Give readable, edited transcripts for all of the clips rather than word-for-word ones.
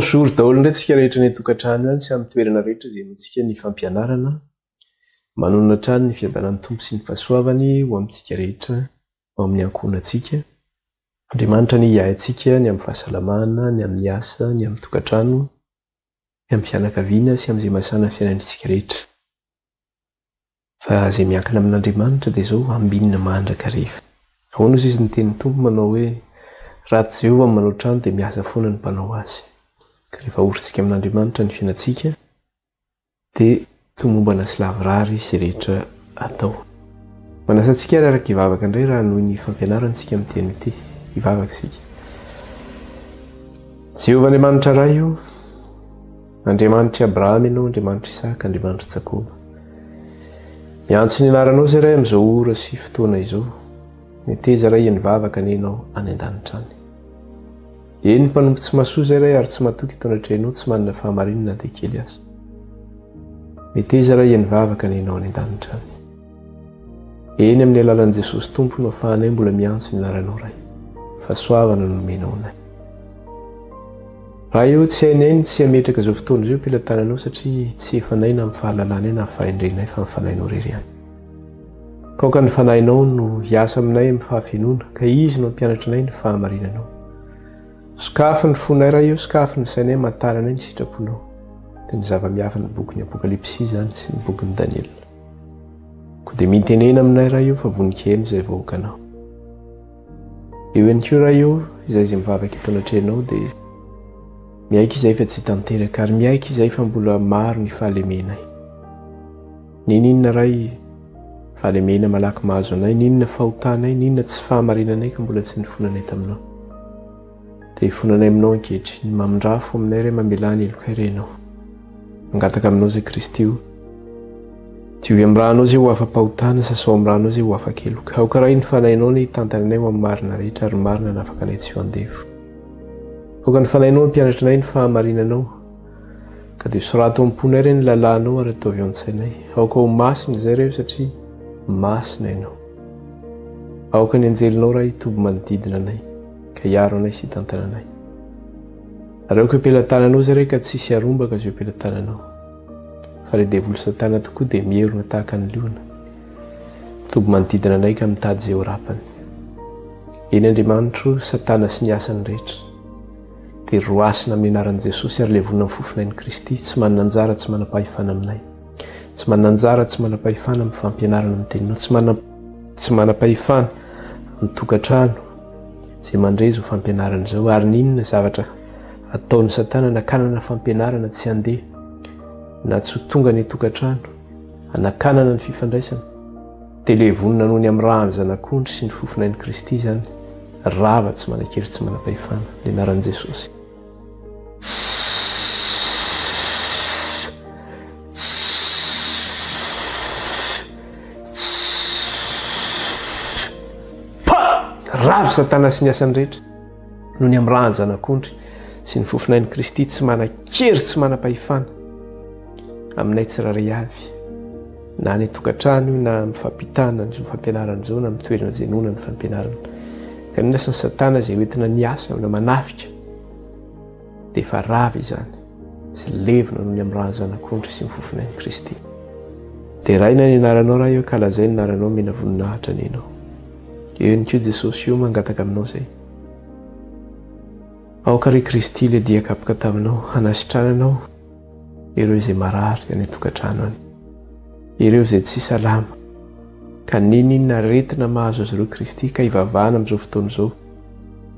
Bonjour daholo indray tsika rehetra ny tokantrano any sy amin'ny toerana rehetra izay notsika ny fampianarana manonona trano ny fiadanan'ny tompo sy ny fahasoavany ho amintsika rehetra ao amin'ny ankohonantsika. Andriamanitra ny hiahy antsika ny amin'ny fahasalamana, ny amin'ny asa, ny amin'ny tokantrano, ny amin'ny fianakaviana sy amin'izay masana fiainantsika rehetra. Fa izay miankina amin'Andriamanitra dia izao ambinina mandraka rehefa. Ahoana izy ny tenin'ny tompo manao hoe ratsy Jehovah manao trano dia miasa foana ny mpanao azy. Rehefa orintsika amin'Andriamanitra ny fiainantsika dia tomombana sy lavorary sy rehetra atao. Manasantsika ary araka hivavaka indray raha noho ny fampianarantsika amin'ny teny ity. Hivavaka isika. Jehovah Andriamanitra iray io, Andriamanitra Abraham ianao, Andriamanitra Isaka, Andriamanitra Jakoba. Miantso ny anaranao izay iray amin'izao ora sy fotoana izao. Meteza iray nivavaka anenao any an-danitra any. Eny mpanompo tsy masoa izay iray ary tsy matoky eto anatrehanao tsy manana fahamarinana dia kely aza. Meteza iray nivavaka anenao any an-danitra any. Eny amin'ny alalan'i Jesosy Tompo no ahafahanay mbola miantso ny anaranao iray. Fahasoavana no nomenao anay. Raha io tsy hainay tsy hametraka izao fotoana izao ampelantananao satria tsy efanay na amin'ny fahalalana na fahendrenay fa mifanahinao irery ihany. Kaoka ny fanahinao no hiasa aminay amin'ny fahafenoana ka izy no ampianatra anay ny fahamarinanao. Sokafy ny fonay raha io, sokafy ny sainay mantaranay ny sitraponao. Dia ny zava-mihafa ny boky ny Apokalipsy izany sy ny boky ny Daniel. Koa dia mitenena aminay raha io fa voninkazo izay vahoakanao. Eo ihany koa raha io izay mivavaka eto anatrehanao dia miaiky izay fa tsy tanteraka ary miaiky izay fa mbola maro ny fahalemenay. Ninona ray fahalemena malaky mahazo anay, ninona fahotanay, ninona tsy fahamarinanay ka mbola tsy nifonanay taminao. Dia hifonanay aminao ankehitriny, ny mamindrafo aminay iray mamelany elokay renao. Mangataka aminao izay Kristy io. Diovy amin'ny ranao izay ho afa-pahotana, sasao amin'ny ranao izay ho afa-keloka. Aoka raha ny fanahinao ny tantananay ho amin'ny marina rehetra ary marina na afaka anay tsy ho andefo. Aoka ny fanahinao mpianatra anay ny fahamarinanao. Ka dia sorato am-ponay iray ny lalànao ary ataovy ao an-tsainay. Aoka ho masina izay ireo satria masina ianao. Aoka ny anjelinao raha hitoby manodidina anay ka hiaro anay sy tantananay. Ary aoka ampelantananao izay iray ka tsisy harombaka izay ampelantananao. Fa ilay devoly Satana tokoa dia mierona tahaka ny liona. Mitoby manodidina anay ka mitady izay ho rapany. Eny Andriamanitra Satana sy ny asany rehetra. Dia roasina amin'ny anaran'i Jesosy ary levona amin'ny fofonain'i Kristy, tsy manana anjara, tsy manam-pahefana aminay. Tsy manana anjara, tsy manam-pahefana amin'ny fampianarana amin'ny teninao, tsy manam-pahefana amin'ny tokantrano izay mandrezy ho fampianarana izao. Ary ninona zavatra ataon'ny Satana nakanana fampianarana tsy handeha na tsy ho tonga ny tokantrano, hanakanana ny fifandraisana. Dia levonina noho ny amin'ny rahan'ny zanak'ondry sy ny fofonain'i Kristy izany. Rava tsy manan-kery, tsy manam-pahefana ny anaran'i Jesosy. Rava Satana sy ny asany rehetra noho ny amin'ny rahan'ny zanak'ondry sy ny fofonain'i Kristy, tsy manan-kery, tsy manam-pahefana aminay tsirairay avy na ny tokantrano na amin'ny fampitana ny fampianarana izao na amin'ny toerana izay noana ny fampianarana. Ka ny nasan'ny Satana izay hoentina niasa na manafika dia efa rava izany sy levona noho ny amin'ny rahan'ny zanak'ondry sy ny fofonain'i Kristy. Dia raina ny anaranao raha io ka lazay ny anaranao mena voninahitra nenao. Eo ihany koa Jesosy io mangataka aminao izay. Aoka ry Kristy ilay dia kapoka taminao, hanasitrananao ireo izay marary any tokantrano any, ireo izay tsy salama. Ka ninona aretina mahazo azy ireo Kristy ka hivavahana amin'izao fotoana izao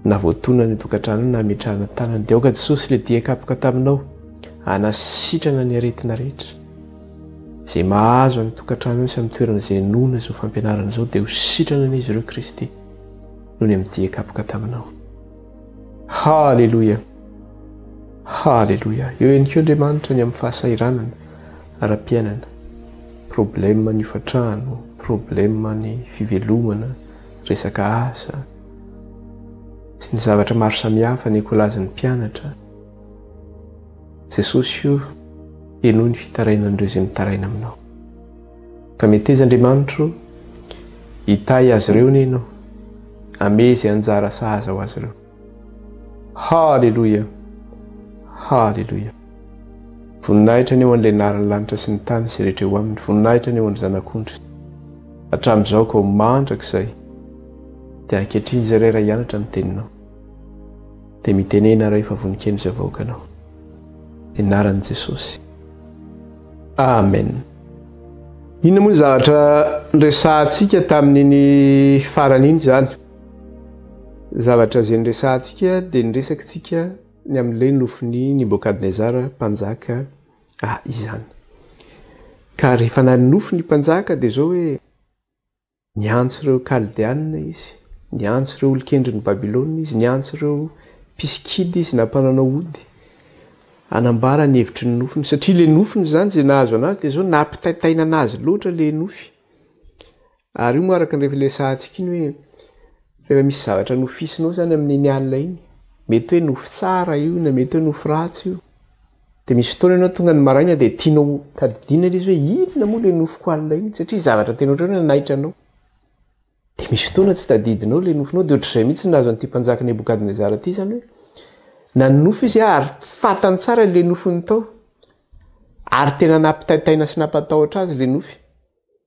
na voatonana ny tokantrano na hametrahana tanany. Dia aoka Jesosy ilay dia kapoka taminao, hanasitrana ny aretina rehetra izay mahazo any tokantrano sy amin'ny toerana izay nona izao fampianarana izao, dia ho sitrana n'izy ireo Kristy noho ny amin'ny dia kapoka taminao. Halleluja, halleluja. Eo ihany koa Andriamanitra ny amin'ny fahasairanana ara-piainana, problema ny ofatrano, problema ny fivelomana, resaka asa sy ny zavatra maro samihafa ny ankolazan'ny mpianatra. Jesosy io enoho ny fitarainan'ireo izay mitaraina aminao. Ka meteza Andriamanitra hitay azy ireo ny ianao, ame izay anjara sahaza ho azy ireo. Halleluja, Halleluja. Voninahitra ny eo an'ilay naran'ny lanitra sy ny tany sy rehetra eo aminy. Voninahitra ny eo an'ny zanak'ondry. Hatramin'izao koa mandrakizay dia ankehitriny zareo iray hianatra ny teninao. Dia mitenena ray fa vonikeny izay vahoakanao. Anaran'i Jesosy. Amen. Inona moa zavatra nresahantsika tamin'iny farany iny zany? Zavatra izay nresahantsika dia niresakitsika ny amin'ilay nofin'ny Nebukadnezara mpanjaka izany. Ka rehefa nanofy ny mpanjaka dia zao hoe niantso ireo Kaldeanina izy, niantso ireo olon-kendrin'ny Babilôna izy, niantso ireo mpiskidy izy nampananao ody anambara ny hevitry ny nofiny, satria le nofiny zany zay nahazo anazy dia zao nampitaitaina anazy loatra le nofy. Ary io moaraka ny rehefa lesahantsika iny hoe rehefa misy zavatra nofisinao zany amin'iny alina iny, mety hoe nofy tsara io na mety hoe nofy ratsy io, dia misy fotoana ianao tonga ny maraina dia tianao tadidina izy hoe inona moa le nofiko alina iny, satria zavatra tena ohatrany nanaitra anao. Dia misy fotoana tsy tadidinao le nofinao, dia ohatr'izay mihitsy nahazo an'ity mpanjaka Nebukadnezara ity zany hoe nanofy izy ary fantany tsara le nofiny tao, ary tena nampitaitaina sy nampatahotra azy le nofy.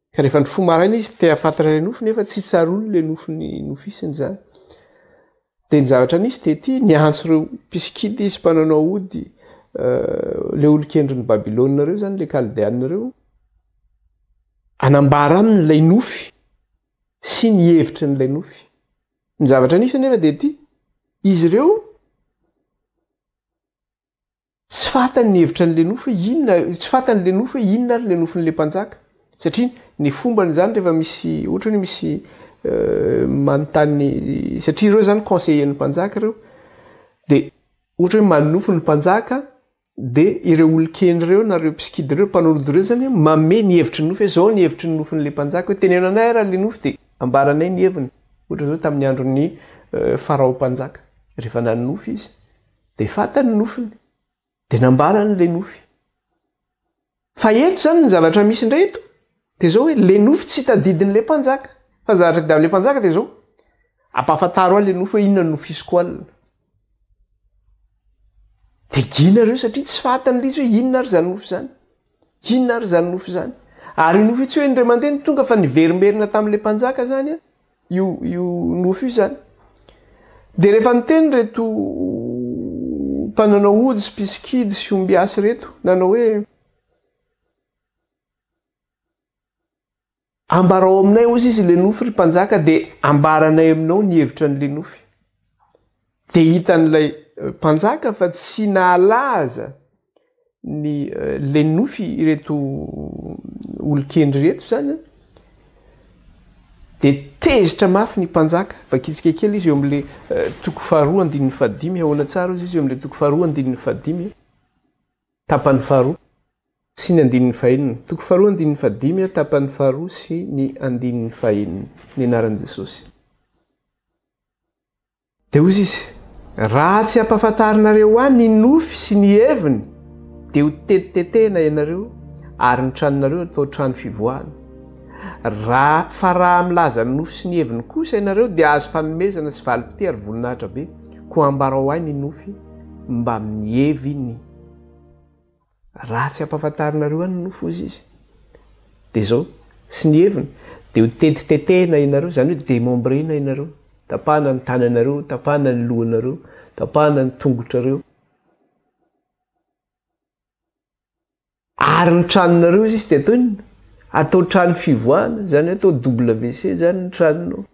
Ka rehefa ny fo maraina izy te hafantatra le nofy nefa tsy tsarony le nofiny nofisiny zany. Dia ny zavatra nisy dia ity niantso ireo mpiskidy izy mpananao ody, le olon-kendrin'ny Babilôna reo zany, le Kaldeanina reo, anambara aminy lay nofy sy ny hevitry n'ilay nofy. Ny zavatra nisy anefa dia ity, izy ireo tsy fantany ny hevitra n'le nofy inona, tsy fantany le nofy inona ary le nofin'le mpanjaka, satria ny fombany zany rehefa misy ohatra hoe misy manontany, satria ireo zany conseillen'ny mpanjaka ireo, dia ohatra hoe manofy ny mpanjaka dia ireo olon-keny ireo na ireo mpiskidy ireo mpanolo ireo zany mame ny hevitry ny nofy, zao ny hevitry ny nofin'le mpanjaka hoe tenenanay raha le nofy dia ambaranay ny heviny. Ohatra zao tamin'ny andron'ny farao mpanjaka, rehefa nanofy izy dia fantany nofiny dia nambarany le nofy. Fa eto zany ny zavatra misy indray eto dia zao hoe le nofy tsy tadidin'le mpanjaka, fa zavatra dia amin'le mpanjaka dia zao ampafantaro ahy le nofy hoe inona ny nofisiko alina. Dia gina ireo satria tsy fantany izy hoe inona ary zany nofy zany, inona ary zany nofy zany. Ary io nofy tsy hoe indray mandeha ny tonga fa niverimberina tamin'le mpanjaka zany io nofy io zany. Dia rehefa niteny reto mpananao ody sy mpiskidy sy ombiasy reto nanao hoe ambarao aminay ozy izy le nofy ry mpanjaka dia ambaranay aminao ny hevitra n'le nofy. Dia hitan'ilay mpanjaka fa tsy nahalaza le nofy reto olon-kendry reto zany, dia tezitra mafy ny mpanjaka. Vakitsika kely izy eo amin'le toko faharoa andinin'ny fahadimy, ahoana tsara izy eo amin'le toko faharoa andinin'ny fahadimy, tapany faharoa sy ny andinin'ny fahenina. Toko faharoa andinin'ny fahadimy, tapany faharoa sy ny andinin'ny fahenina, ny anaran'i Jesosy. Dia hozy izy, raha tsy ampafantarinareo any ny nofy sy ny heviny dia ho tetitetehina ianareo ary ny tranonareo atao trano fivoahana. Raha milaza ny nofy sy ny heviny kosa ianareo dia azo fanomezana sy valim-pite ary voninahitra be, koa ambarao ahy ny nofy mba miheviny. Raha tsy ampafantarinareo any ny nofy ozy izy dia zao sy ny heviny dia ho tetitetehina ianareo, zany hoe démembrena ianareo, tapahana ny tananareo, tapahana ny lohanareo, tapahana ny tongotrareo. Ary ny tranonareo izy dia atao trano fivoahana, zany atao WC zany ny tranonao,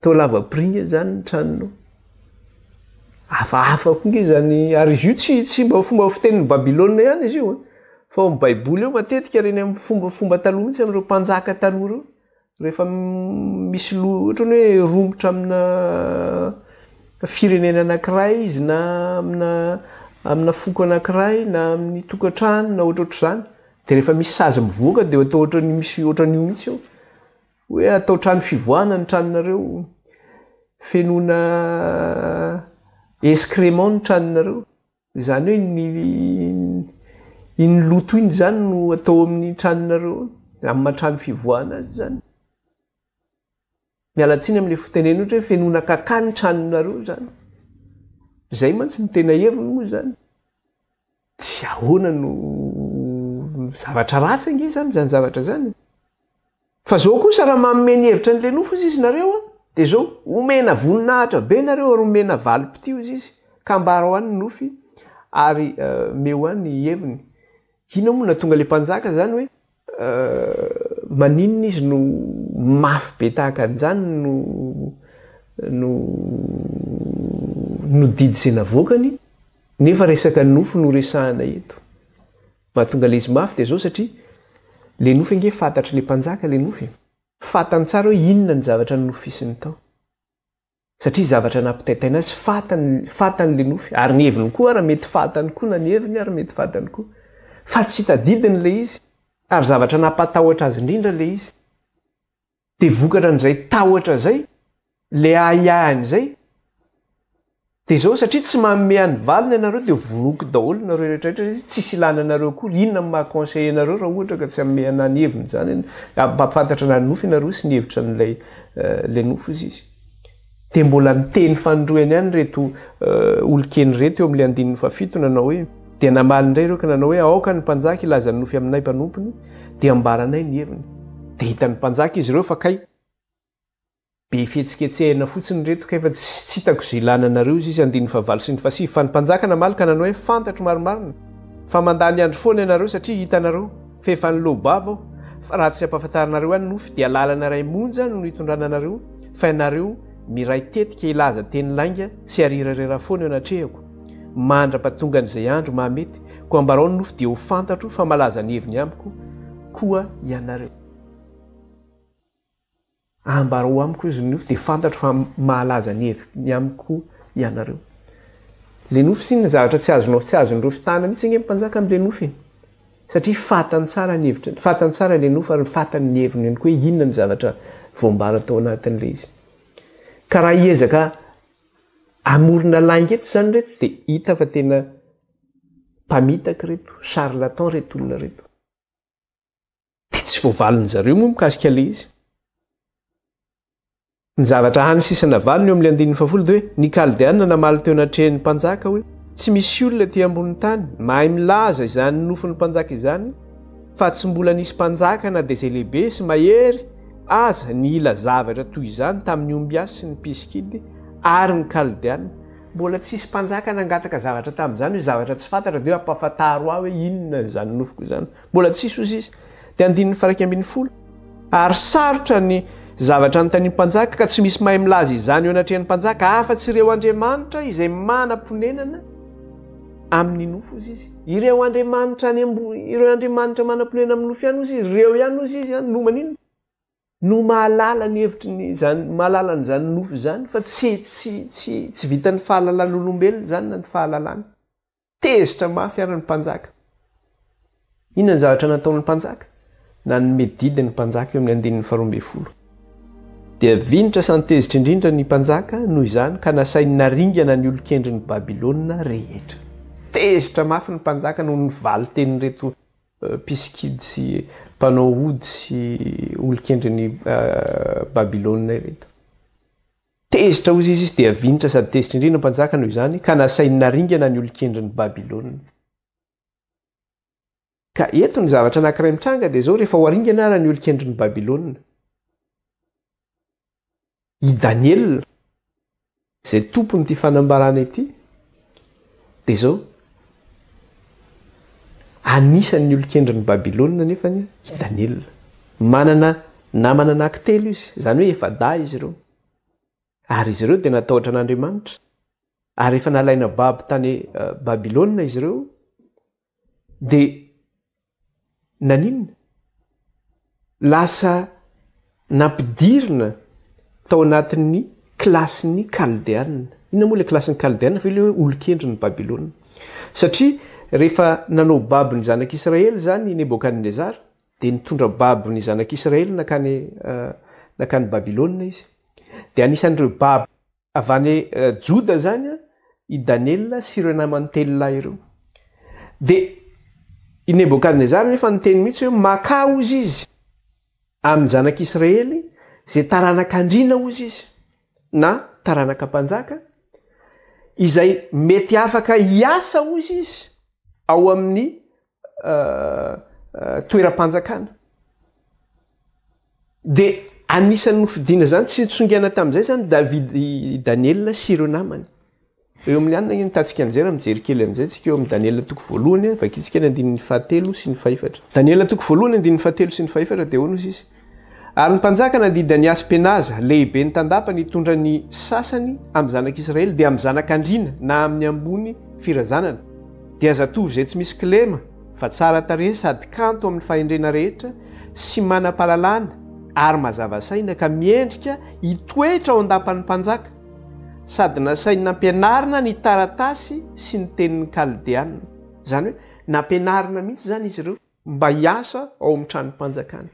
atao lavapiringa zany ny tranonao. Hafahafa koa nge zany, ary izy io tsy mba fomba fitenin'ny Babilôna ihany izy io, fa amin'ny Baiboly eo matetika reny amin'ny fomba taloha mihitsy amin'ireo mpanjaka taloha ireo, rehefa misy ohatra ny hoe rombotra amina firenena anankiray izy na amina foko anankiray na amin'ny tokantrano na ohatrohatr'izany, dia rehefa misy sazy mivoaka dia atao ohatran'ny misy ohatran'io mihitsy eo hoe atao trano fivoahana ny tranonareo, fenoana excrément ny tranonareo, zany hoe iny loto iny zany no atao amin'ny tranonareo, amin'ny mahatrano fivoahana azy zany. Mialatsiny amin'ilay fiteneny ohatra hoe fenoana kaka ny tranonareo zany. Izay mantsy ny tena heviny moa zany. tsy ahoana no zavatra ratsy ange zany zany zavatra zany fa zao kosa raha mamomeny hevitra n'le nofo izy izy nareo a de zao omena voninahitra be nareo ary omena valipitio izy izy ka mbara ho any nofy ary meo any heviny ina moa na tonga le mpanjaka zany hoe maninona izy no mafy be tahaka an'izany no didy sy navokany nefa resaka nofo no resahana eto mahatonga le izy mafy de zao satria le nofy ange fantatry le mpanjaka le nofy fantany tsara hoe inona ny zavatra ny nofisiny tao satria zavatra nampitaitaina azy fantany le nofy ary ny heviny koa raha mety fantany koa na ny heviny ary mety fantany koa fa tsy hitadidiny le izy ary zavatra nampatahotra azy indrindra le izy de vokatra n'izay tahotra zay le ahihahany zay de zao satria tsy manome any valiny ianareo de vonoky daholo nareo rehetrarehetra izy tsisy ilana anareo koa inona mahaconseille anareo raha ohatra ka tsy ame anany heviny zany mampafantatra anany nofo ianareo sy ny hevitra n'lay le nofo izy izy de mbola niteny fanondroany ihany reto olokeny reto eo am'le 17 nanao hoe de namaly indray reo ka nanao hoe aoka ny mpanjaka ilaza ny nofy aminay mpanompony de ambaranay ny heviny de hitany mpanjaka izy ireo fa kay be fihetsiketsehana fotsiny reto ka efa tsy hitako zay ilana anareo izy izy 15 sy 16 fa ny mpanjaka namaly ka nanao hoe fantatro maromarina fa mandany andro foana ianareo satria hitanareo fa efa nylobava aho fa raha tsy ampahafantarinareo any nofy dia lalana ray monja no hitondrana anareo fa ianareo miray tetika ilaza teny lainga sy arirarera foana eo anatrehako mandra-patonga n'izay andro mahamety ko ambarao ny nofy dia ho fantatro fa malaza ny heviny amiko koa ianareo ambarao amiko izy ny nofy dia fantatro fa mahalaza ny heviny amiko ianareo le nofy sy ny zavatra tsy azonao tsy azon'ireo fitana mihitsy nge mpanjaka amin'le nofy satria fatany tsara ny hevitra fatany tsara le nofy ary fatany ny heviny ihany koa hoe inona ny zavatra voambara tao anatin'le izy ka raha hiezaka amorona lainga eto zany reto dia hita fa tena mpamitaka reto charlatan reto olona reto dia tsy voavaliny zareo moa mikasika le izy ny zavatra hany sisana valiny eo amin'le 17 dia hoe ny kaldeana namaly teo anatrehan'ny mpanjaka hoe tsy misy olona ty ambony tany mahay milaza izany nofon'ny mpanjaka izany fa tsy mbola nisy mpanjaka na dia izay lehibe sy mahery aza ny ila zavatra toy izany tamin'ny ombiasy sy ny piskidy ary ny kaldeana mbola tsisy mpanjaka nangataka zavatra tamin'izany hoe zavatra tsy fantatra dia hoe ampafantaro aho hoe inona izany nofoko izany mbola tsisy ozy izy dia 19 ary sarotra ny zavatra nytany mpanjaka ka tsy misy mahay milaza izany eo anatrehan'ny mpanjaka afa-tsy ireo andriamanitra izay manam-ponenana amin'ny nofo izy izy ireo andriamanitra ireo andriamanitra manam-ponenana amin'ny nofo ihany ozy izy ireo ihany ozy izy no manino no mahalala ny hevitry zany mahalala n'izany nofo zany fa tsy vitan'ny fahalalan'olombelona zany na ny fahalalany tezitra mafy ary ny mpanjaka inona ny zavatra nataon'ny mpanjaka na ny medidy ny mpanjaka eo amin'ny 12 dia vinitra santezitra indrindra ny mpanjaka noho izany ka nasainy naringana ny olokendry ny babilôna rehetra tezitra mafy ny mpanjaka no nivaly teny reto piskidy sy mpanao ody sy olokendry ny babilôna reto tezitra ozy izy dia vinitra sady tezitra indrindra ny mpanjaka noho izany ka nasainy naringana ny olokendry ny babilôna ka eto ny zavatra anankiray mitranga dia zao rehefa ho aringana ara ny olokendry ny babilôna i Daniel zay tompony ty fanambarana ity dia zao anisan'ny olokendry ny babilôna nefany i Daniel manana namana anankitelo izy zany hoe efada izy ireo ary izy ireo dia natahotra an'Andriamanitra ary efa nalaina babo tany babilôna izy ireo dia naninona lasa nampidirina tao anatin'ny klasin'ny kaldeana inona moa le klasin'ny kaldeana fa ile hoe olokendry ny babilôna satria rehefa nanao babo ny zanak'Israely zany Nebokadnezara dia nitondra babo ny zanak'Israely nakany babilôna izy dia anisan'ireo babo avy any Joda zany i Daniel sy ireo namany telolahy ireo dia i Nebokadnezara nefa niteny mihitsy hoe maka ozy izy amin'ny zanak'Israely zay taranak'andriana ozy izy na taranaka mpanjaka izay mety afaka hiasa ozy izy ao amin'ny toeram-panjakana de anisan'ny nofidiana zany tsy nitsongana tamin'izay zany Daniel sy ireo namany eo amin'ny anina iny tatsika an'izay raha mijery kely amin'izay tsika eo amin'ny Daniel toko voalohany vakitsika ny andininy fahatelo sy ny fahefatra Daniel toko voalohany andininy fahatelo sy ny fahefatra de hono izy ary ny mpanjaka nadidina ny Aspenaza lehibe ny tandapa nitondra ny sasany amin'ny zanak'Israely dia amin'ny zanak'Andriana na amin'ny ambony firazanana dia zatovy izay tsy misy kilema fa tsara tarehy sady kanto amin'ny fahendrena rehetra sy manam-pahalalana ary mazava saina ka miendrika hitoetra ao an-dapan'ny mpanjaka sady nasainy nampianarina ny taratasy sy ny tenin'ny Kaldeana zany hoe nampianarina mihitsy zany izy ireo mba hiasa ao amin'ny tranom-panjakana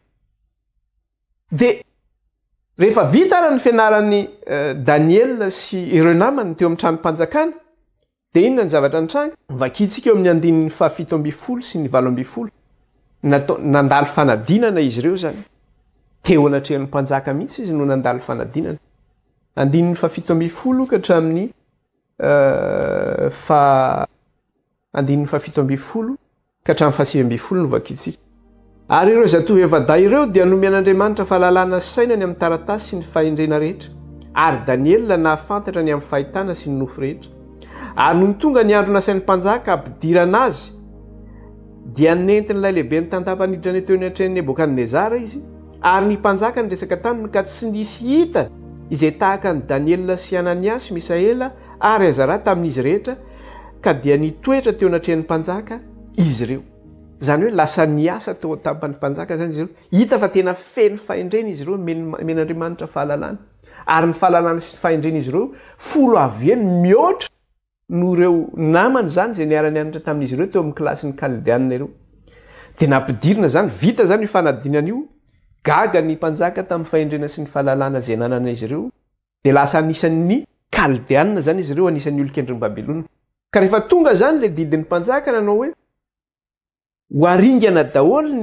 de rehefa vita ara ny fianaran'ny Daniel sy ireo namany teo amin'ny tranom-panjakana de inona ny zavatra nitranga vakitsika eo amin'ny andininy fahafito ambin'ny folo sy ny valo ambin'ny folo nandalo fanadinana izy ireo zany teo anatrehan'ny mpanjaka mihitsy izy no nandalo fanadinana andininy fahafito ambin'ny folo ka hatramin'ny andininy fahafito ambin'ny folo ka hatramin'ny fahasivy ambin'ny folo no vakitsika ary ireo zatovy evaday ireo dia nomen'Andriamanitra fahalalana sy saina ny amin'ny taratasy sy ny fahendrena rehetra ary Daniel nahafantatra ny amin'ny fahitana sy ny nofo rehetra ary no tonga ny andro nasain'ny mpanjaka ampidirana azy dia nentin'ilay lehibe ny tandapa-niditra teo ny atrehan'ny Nebokadnezara izy ary ny mpanjaka ny resaka taminy ka tsy nisy hita izay tahaka ny Daniel sy Ananiasy Misaela ary Azara tamin'izy rehetra ka dia nitoetra teo anatrehan'ny mpanjaka izy ireo zany hoe lasa niasa teo an-tampan'ny mpanjaka zany izy ireo hita fa tena feno fahendrena izy ireo men'Andriamanitra fahalalana ary ny fahalalana sy fahendrena izy ireo folo avy eny mihoatra no ireo namany zany zay niara-nianatra tamin'izy ireo teo amin'ny kilasin'ny Kaldeana ireo de nampidirina zany vita zany io fanadinana io gaga ny mpanjaka tamin'ny fahendrena sy ny fahalalana zay nanana izy ireo de lasa anisan'ny Kaldeana zany izy ireo anisan'ny olon-kendriny Babilona ka rehefa tonga zany le didin'ny mpanjaka nanao hoe hoaringana daholo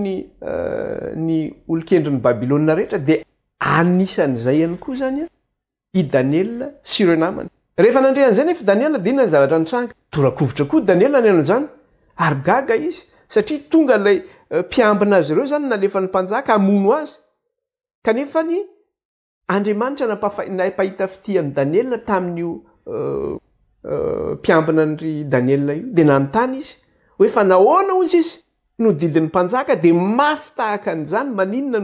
ny olon-kendriny Babilona rehetra de anisan'izay ihany koa zany i Daniel sy ireo namany rehefa nandrehan'izay nefa Daniel de inona ny zavatra nitranga torakovitra koa Daniel nanen'izany ary gaga izy satria tonga ilay mpiambina azy ireo zany nalefa ny mpanjaka hamono azy kanefa ny Andriamanitra napahita fitian'ny Daniel tamin'io mpiambina ny Daniel io de nanontany izy hoe fa nahoana ozy izy no didin'ny mpanjaka de mafy tahaka an'izany maninona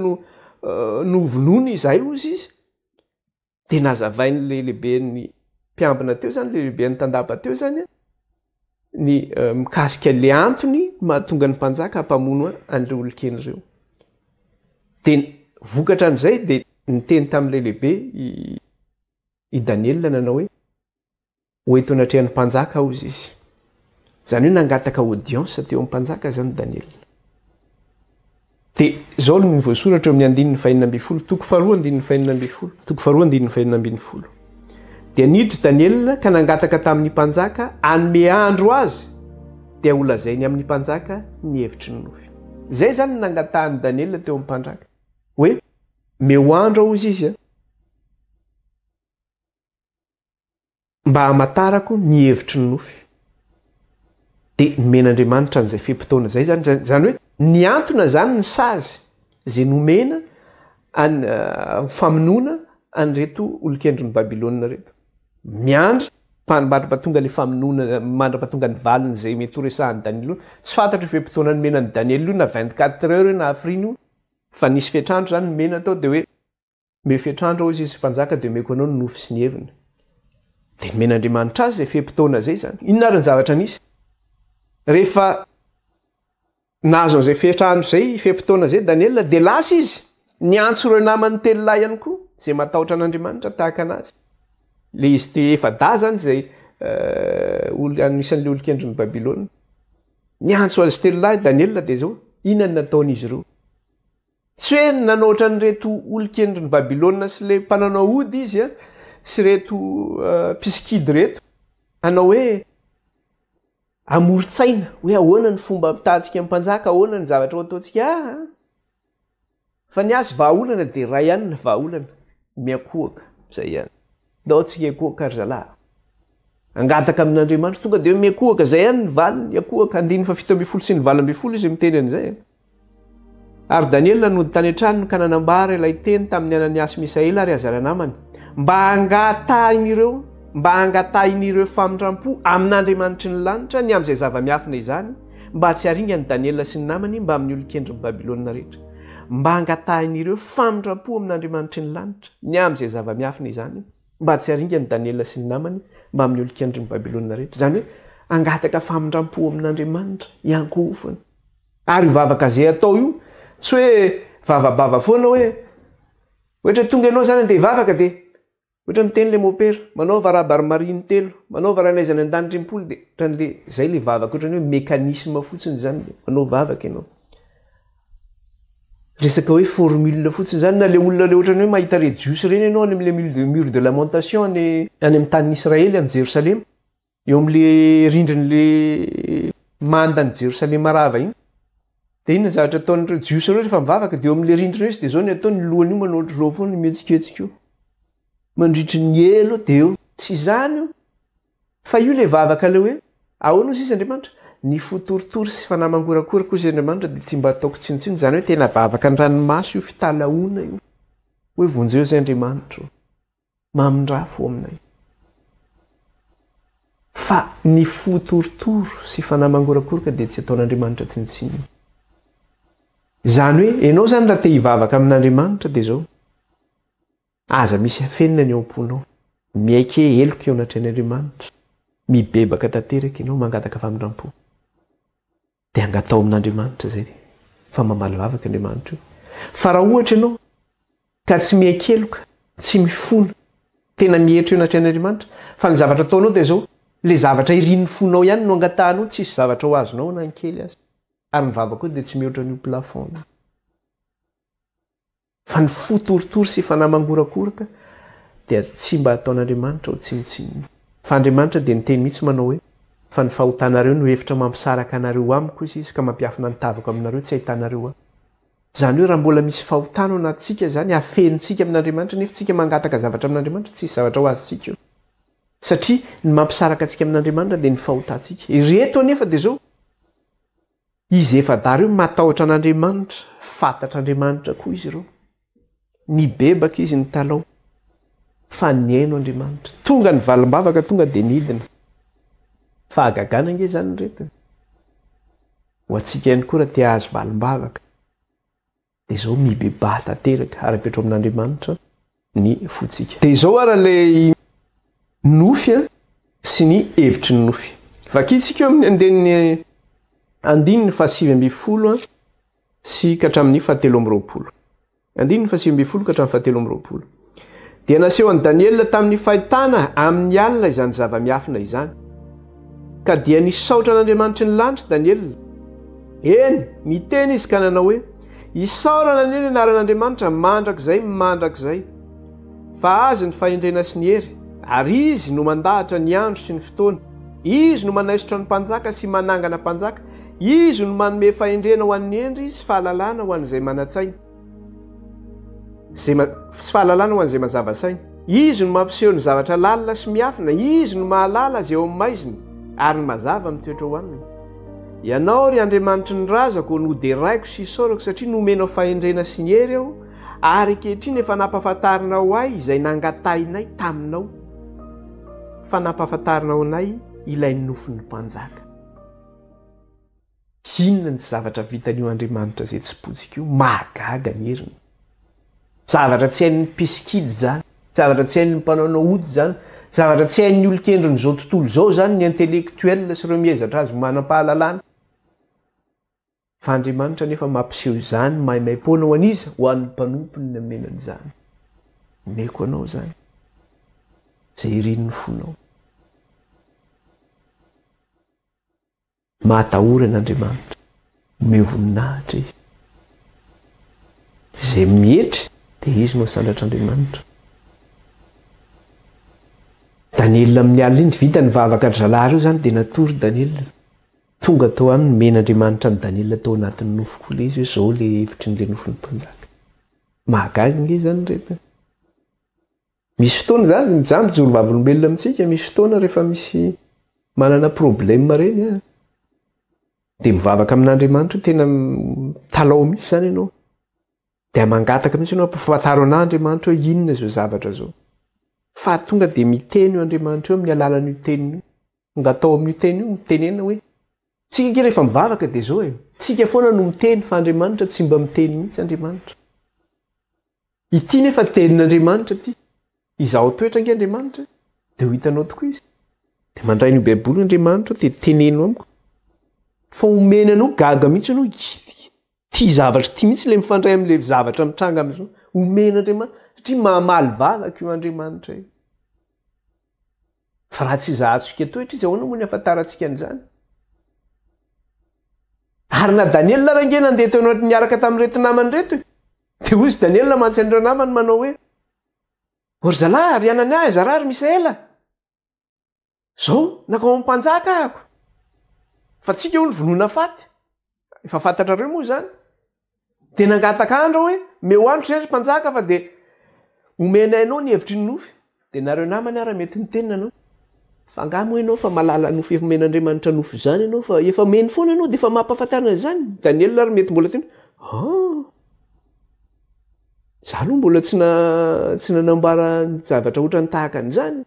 no vonoiny izahay ozy izy de nazavainy le lehiben'ny mpiambina teo zany le lehiben'ny tandapa teo zany ny mikasika le antony mahatonga ny mpanjaka hampamono an'ireo olon-keny ireo de vokatra an'izay de niteny tamin'ilay lehibe i Daniel nanao hoe eto anatrehan'ny mpanjaka ozy izy zany hoe nangataka audience teo amin'ny mpanjaka zany Daniel de zao no voasoratra amin'ny andininy fahinina ambin'ny folo toko faharoa andininy fahinina ambin'ny folo toko faharoa andininy fahinina ambin'ny folo dia niditra Daniel ka nangataka tamin'ny mpanjaka anome andro azy dia holazainy amin'ny mpanjaka ny hevitry ny nofy zay zany nangatahany Daniel teo amin'ny mpanjaka hoe meo andro ozy izy mba hamatarako ny hevitry ny nofy de nomen'Andriamanitra n'izay fepitoana zay zany hoe niantona zany ny sazy zay nomena famonoana an'reto olon-kendriny Babilona reto miandry mandrapatonga le famonoana mandrapatonga ny valiny zay mety horesahany Daniel tsy fantatra io fepitoana nomenany Daniel io na 24 heures na afriny io fa nisy fiatrandro zany nomena tao de hoe me fiatrandro izy mpanjaka de meko anao ny nofy sy ny heviny de nomen'Andriamanitra azy zay fepitoana zay zany inona ary ny zavatra nisy rehefa nahazo an'izay fiatrandro zay fepitoana zay Daniel de lasa izy niantso ireo namany telonahy ihany koa zay matahotra an'Andriamanitra tahaka anazy le izy te efada zany zay anisan'le olon-kendriny Babilona niantso azy telonahy Daniel de zao inona ny nataon'izy ireo tsy hoe nanaotra nyreto olon-kendriny Babilona sy le mpananao ody izy sy reto piskidy reto anao hoe amoritsaina hoe ahoana ny fomba mitahantsika mpanjaka ahoana ny zavatra ho ataontsika fa ny azy vahaolana de ray ihany ny vahaolana miakohaka zay ihany ndao tsika akohaka ry zalahy angataka amin'Andriamanitra tonga dia miakohaka zay ihany ny valiny iakohaka 17 sy ny 20 izy miteny an'izay. Ary Daniel nody tany an-tranony ka nanambara ilay teny tamin'ny Ananiasy Misaela ary Azara namany mba angatahiny ireo famindrampo amin'Andriamanitry ny lanitra ny amin'izay zava-miafina izany mba tsy haringany Daniel sy ny namany mba amin'ny olon-kendry Babilôna rehetra. Mba angatahiny ireo famindrampo amin'Andriamanitry ny lanitra ny amin'izay zava-miafina izany mba tsy haringany Daniel sy ny namany mba amin'ny olon-kendry Babilôna rehetra. Zany hoe angataka famindrampo amin'Andriamanitra iankofany. Ary vavaka zay atao io tsy hoe vavabava foana hoe ohatra tonga ianao zany andeha hivavaka dia ohatra miteny le mopera manao varabarmariny 3 manao varanaizany an-danitra 30 dia ohatran'le zay le vavaka ohatrany hoe mekanisme fotsiny zany dia manao vavaka ianao. Resaka hoe formule fotsiny zany na le olona le ohatrany hoe mahita rejiosy reny ianao any amin'le mur de lamentation any amin'ny tanin'Israely any Jerosalema eo amin'le rindrin'le mandany Jerosalema rava iny. Dia inona zavatra ataon'ireo jiosy ireo rehefa mivavaka dia eo amin'le rindrina io dia zao ny ataony lohany io manao ohatr'izao foana mihetsiketsika io. Mandritry ny elo dia eo tsy izany io. Fa io le vavaka le hoe ahoana ozy izy Andriamanitra ny fotoritory sy fanamangorakora koa izy Andriamanitra dia tsy mba ataoko tsinitsiny zany hoe tena vavaka ny ranomasy io fitalaona io hoe vonjeo izay Andriamanitra mamindrafo aminay. Fa ny fotoritory sy fanamangorakoroka dia tsy ataon'Andriamanitra tsinitsiny. Zany hoe ianao zany raha te hivavaka amin'Andriamanitra dia zao aza misy hafenina ny ao am-ponao miaike eloka eo anatrehan'Andriamanitra mibebaka tanteraka ianao mangataka famindrampo dia angatao amin'Andriamanitra zay fa mamaly vavaka Andriamanitra io. Fa raha ohatra ianao ka tsy miaikeloka tsy mifona tena mietra eo anatrehan'Andriamanitra fa ny zavatra ataonao dia zao le zavatra irin'ny fonao ihany no angatahanao tsisy zavatra ho azonao na nkely azy. Ary ny vavaka koa dia tsy mihoatra n'io plafond. Fa ny fotoritory sy fanamangorakoraka dia tsy mba ataon'Andriamanitra ho tsinitsiny. Fa Andriamanitra dia niteny mihitsy manao hoe fa ny fahotanareo no hevitra mampisaraka anareo amiko izy ka mampiafina nitavako aminareo tsy ahitanareo aho. Zany hoe raha mbola misy fahotana ao anatintsika zany hafenitsika amin'Andriamanitra nefa tsika mangataka zavatra amin'Andriamanitra tsisy zavatra ho azontsika io. Satria ny mampisaraka antsika amin'Andriamanitra dia ny fahotantsika. Ireto anefa dia zao izy efa dara io matahotra an'Andriamanitra fantatr'Andriamanitra koa izy ireo. Nibebaka izy ny talao fa niaino Andriamanitra tonga ny valim-bavaka tonga dia nidina. Fa agagana nge zany retina ho antsika ihany koa raha te ahazo valim-bavaka dia zao mibeba tanteraka ary apetrao amin'Andriamanitra ny fotsika. Dia zao ara le nofy sy ny hevitry ny nofy. Vakitsika eo amin'ny andeniny 9:7 sy katramin'ny 7:20. 9:7 katramin'ny 7:20. Dia naseho an'i Daniel tamin'ny fahitana amin'ny alina izany zava-miafina izany. Ka dia nisaotra an'Andriamanitra ny lanitra Daniel. Eny, miteny izy ka nanao hoe isaorana ny anaran'Andriamanitra mandrakizay. Fa azy ny fahendrena sy ny hery, ary izy no mandahatra ny andro sy ny fotoana. Izy no manaisotra ny mpanjaka sy manangana mpanjaka. Izy no manome fahendrena ho an'ny endry sy fahalalana ho an'izay manatsaina. Sy fahalalana ho an'izay mazava saina. Izy no mampiseho ny zavatra lalina sy miafina. Izy no mahalala izay eo amin'ny maiziny ary ny mazava mitoetra ho aminy. Ianao ry Andriamanitry ny razako no dia raiko sy isaorako satria nomenao fahendrena sy ny hery aho ary ankehitriny efa nampahafantarinao ahy izay nangatahinay taminao. Fa nampahafantarinao anay ilay nofin'ny mpanjaka. Inona ny tsy zavatra vitan'io Andriamanitra izay tsy potsika io? Mahagaga ny heriny. Zavatra tsy hain'ny mpiskidy zany, zavatra tsy hain'ny mpanao ody zany, zavatra tsy hain'ny olon-kendrony izao tontolo izao zany ny intellectuel sy ireo miezatra azy manam-pahalalana. Fa Andriamanitra nefa mampiseho izany maimaimpona ho an'iza ho an'ny mpanompony ny amenan'izany. Meko anao zany izay irin'ny fonao. Mahatahory an'Andriamanitra, mivoninahitra izy. Izay mihetry dia izy no sandratr'Andriamanitra. Daniel amin'ny alina iny vita ny vavaka zalary io zany dia natory Daniel. Tonga tao aminy men'Andriamanitra ny Daniel tao anatin'ny nofo koa le izy hoe zao le hevitry n'le nofon'ny mpanjaka. Mahagaga nge zany reto. misy fotoana zany mijambo joro vavolombelona amintsika misy fotoana rehefa misy manana problème reny dia mivavaka amin'Andriamanitra tena talao mihitsy zany ianao dia mangataka mihitsy ianao ampafantaro an'Andriamanitra hoe inona zao zavatra zao fa tonga dia miteny io Andriamanitra eo amin'ny alalan'io teniny io ngatao amin'io teny io mitenena hoe tsika ke rehefa mivavaka dia zao tsika foana no miteny fa Andriamanitra tsy mba miteny mihitsy Andriamanitra ity nefa tenin'Andriamanitra ty izaho toetra nge Andriamanitra dia ho hitanao tokoa izy dia mandray ny baiboly Andriamanitra dia teneno amiko fa omenanao gaga mihitsy anao ty zavatra ty mihitsy le mifandray amin'le zavatra mitranga amin'izao omena Andriamanitra satria mahamaly vavaka io Andriamanitra io fa raha tsy zahantsika toetra izy ahoana moa ny afantarantsika an'izany ary na Daniela range nandeha teo niaraka tamin'reto namany reto dia hozy Daniela mantsy an'ireo namany manao hoe ory zalahy ry anany ahy zarary Misaela zao nakao ampanjaka ahako fa tsika io ny vonoana faty efa fantatrareo moa zany dia nangataka andro hoe meo andro zay mpanjaka fa dia omena ianao ny hevitry ny nofy dia nareo namany ara mety nitenina anao fa angamo ianao fa malala nofy omen'Andriamanitra nofy zany ianao fa efa meny foana ianao dia efa mampahafantarana zany Daniela ary mety mbola tena za aloha mbola tsy nanambara zavatra ohatrany tahaka an'izany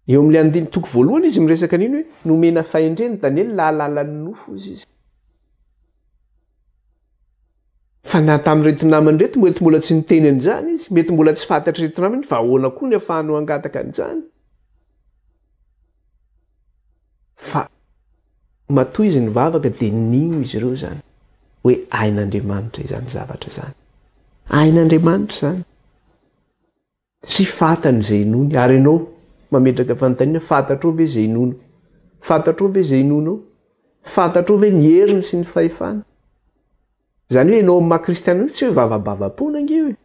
eo amin'le andiny toko voalohany izy miresaka an'iny hoe nomena fahendreny Daniela alalan'ny nofo izy fa na tamin'reto namany reto mety mbola tsy niteny an'izany izy mety mbola tsy fantatra reto namany fa ahoana koa ny ahafahanao angataka an'izany fa matoy izy ny vavaka dia nino izy ireo zany hoe ain'Andriamanitra izany zavatra zany ain'Andriamanitra zany sy fantany izay inony ary ianao mametraka fanontaniana fantatrao ve izay inono fantatrao ve izay inonao fantatrao ve ny heriny sy ny fahefana zany hoe ianao maha-kristiana tsy hoe vavabavapona ange hoe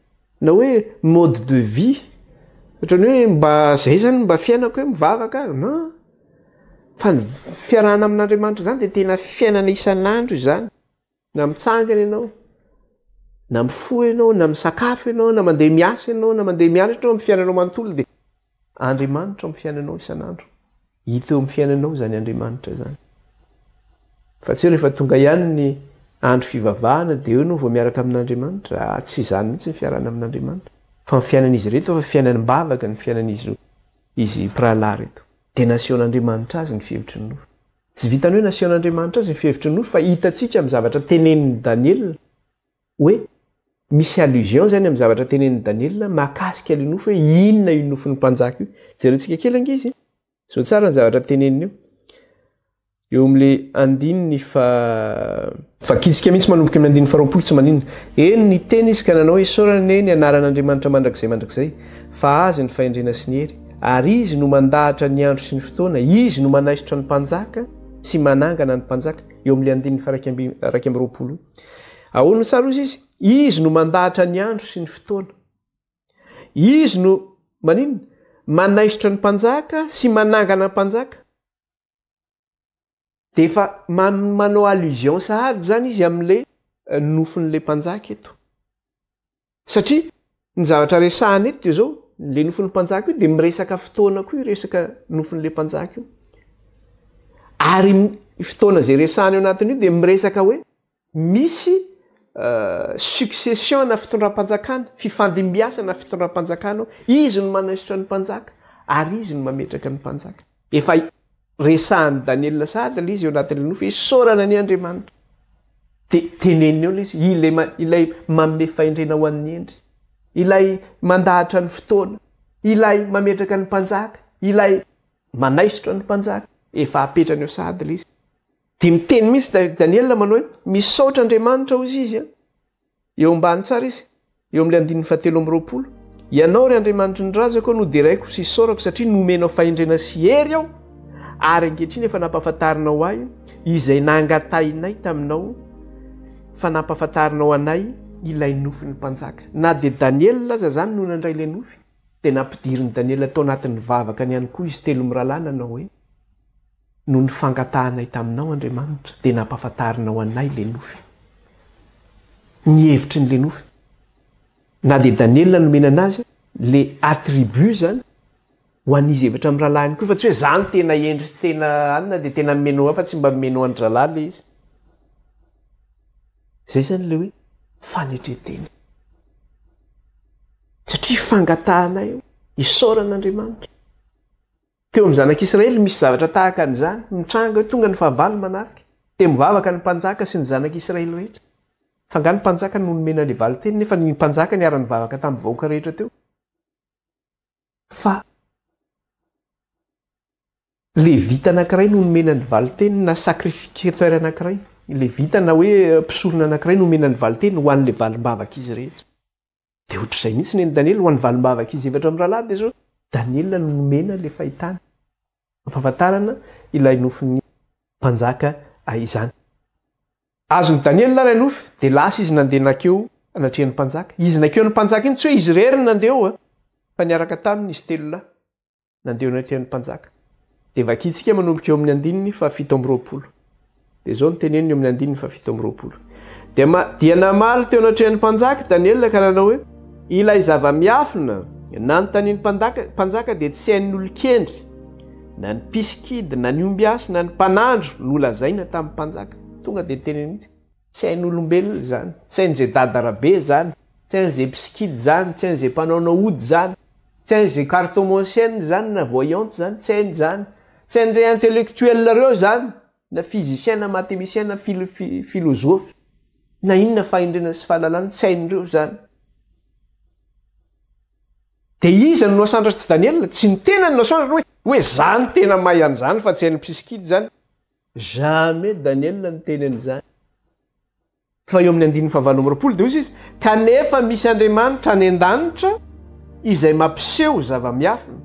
na hoe mode de vie ohatrany hoe mba zay zany mba fiainako hoe mivavaka no fa ny fiarahana amin'Andriamanitra zany dia tena fiainana isan'andro izany na mitsangana ianao na mifoha ianao na misakafo ianao na mandeha miasa ianao na mandeha mianatra ianao amin'ny fiainanao manontolo dia Andriamanitra amin'ny fiainanao isan'andro hita eo amin'ny fiainanao zany Andriamanitra zany fa tsy rehefa tonga ihany ny andro fivavahana dia eo ianao vao miaraka amin'Andriamanitra tsy izany mihitsy ny fiarahana amin'Andriamanitra fa ny fiainan'izy reto fa fiainany bavaka ny fiainan'izy pralahy reto dia nasehoan'Andriamanitra azy ny fihevitry ny nofo tsy vitany hoe nasehoan'Andriamanitra azy ny fihevitry ny nofo fa hitantsika amin'ny zavatra tenenin'ny Daniela hoe misy allusion zany amin'ny zavatra tenenin'ny Daniela mahakasika le nofo hoe inona io nofon'ny mpanjaka io jerentsika kely angizy zao tsara ny zavatra teneniny eo amin'le andininy fa kitsika mihitsy manomboka amin'ny andininy faharoapolo tsy maninona eny ny teny izy ka nanao esorana eny anaran'Andriamanitra mandrakizay fa azy ny fahendrena sy ny hery ary izy no mandahatra ny andro sy ny fotoana izy no manaisitra ny mpanjaka sy manangana ny mpanjaka eo amin'le andininy raiky amby roapolo ahoana tsara ozy izy no mandahatra ny andro sy ny fotoana izy no maninona manaisitra ny mpanjaka sy manangana ny mpanjaka dia efa manao allusion sahady zany izy amin'le nofon'le mpanjaka eto satria ny zavatra resahana eto dia zao le nofon'ny mpanjaka io dia miresaka fotoana koa io resaka nofon'le mpanjaka io ary fotoana zay resahana eo anatiny io dia miresaka hoe misy succession na fitondram-panjakana fifandimbiasana fitondram-panjakana izy no manaisitra ny mpanjaka ary izy no mametraka ny mpanjaka efa resahany Daniela sahady la izy eo anatin'le nofo isaorana ny Andriamanitra dia teneniny eo izy ilay manome fahendrena ho an'ny endry ilay mandahatra ny fotoana ilay mametraka ny mpanjaka ilay manaisitra ny mpanjaka efa apetrany eo sahady la izy dia miteny mihitsy Daniela manao hoe misaotra Andriamanitra hozy izy eo ambany tsara izy eo amin'le andininy fahatelo amby roapolo ianao ry Andriamanitra ny razako no dia raiko sy isaorako satria nomenao fahendrena sy hery aho ary ankehitriny efa nampahafantarinao ahy izay nangatainay taminao fa nampahafantarinao anay ilay nofin'ny mpanjaka na dia Daniela aza zany no nandray ilay nofy dia nampidiriny Daniela tao anatin'ny vavaka ny ihany koa izy telo mirahalahy nanao hoe no ny fangatahanay taminao Andriamanitra dia nampahafantarinao anay le nofy ny hevitry n'le nofy na dia Daniel nomena anazy le attribut zany ho an'izy evatra amin'ny rahalahy ihany koa fa tsy hoe zany tena endry sy tena anina dia tena menoa fa tsy mba menoa andry rahalahy le izy zay zany le hoe fanetretena satria fangatahana io isaoran'Andriamanitra teo amin'ny zanak'Israely misy zavatra tahaka an'izany mitranga hoe tonga ny fahavalo manafika te mivavaka ny mpanjaka sy ny zanak'Israely rehetra fa nga ny mpanjaka no nomena le valo teny nefa ny mpanjaka niara-ny vavaka tamin'ny vahoaka rehetra teo fa le vita anankiray no nomena ny valo teny na sacrificateur anankiray le vita na hoe mpisorona anankiray nomena ny valo teny ho an'le valombavaka izy rehetra dia ohatr'izay mihitsy ny Daniel ho an'ny valombavaka izy evatra amin'ny rahalahy dia zao Daniel no nomena le fahitana ampahafantarana ilay nofin'ny mpanjaka izany azony Daniel ray nofy dia lasa izy nandeha nakeo anatrehan'ny mpanjaka izy nakeo ny mpanjaka iny tsy hoe izy rery nandeha fa niaraka taminy izy telo lahy nandeha anatrehan'ny mpanjaka dia vakitsika manomboka eo amin'ny andininy fa 720 dia zao ny teneniny eo amin'ny andininy fa 720 dia namaly teo anatrehan'ny mpanjaka Daniel ka nanao hoe ilay zava-miafina nanontaniany mpanjaka dia tsy hain'olon-kendry na ny piskidy na ny ombiasy na ny mpanandro nolazaina tamin'ny mpanjaka tonga dia teneny mihitsy tsy hain'olombelona zany tsy hain'izay dadarabe zany tsy hain'izay piskidy zany tsy hain'izay mpanaonao ody zany tsy hain'izay cartomancienne zany na voyante zany tsy hainy zany tsy hain'ireo intellectuel reo zany na physicien na mathématicien na philosophe na inona fahendrena sy fahalalana tsy hain'ireo zany dia iza no nasandratsy Daniel tsy ny tena no nasandratra hoe zany tena mahay an'izany fa tsy hain'ny piskidy zany jamais Daniel ny tenen'izany fa eo amin'ny 920 dia izy kanefa misy Andriamanitra any an-danitra izay mampiseho zava-miafina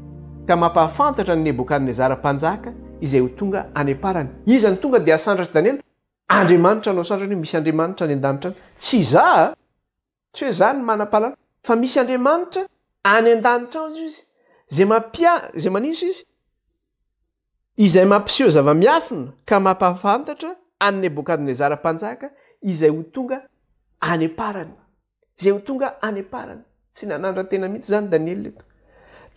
ka mampahafantatra ny Nebokadnezara mpanjaka izay ho tonga any aparany iza ny tonga dia asandratsy Daniel Andriamanitra no asandratra hoe misy Andriamanitra any an-danitra tsy za tsy hoe za ny manam-pahalala fa misy Andriamanitra any an-danitra izy zay manisy izy izay mampiseho zava-miafina ka mampahafantatra any Nebokadnezara mpanjaka izay ho tonga any aparany izay ho tonga any aparany tsy nanandra tena mihitsy zany Daniel eto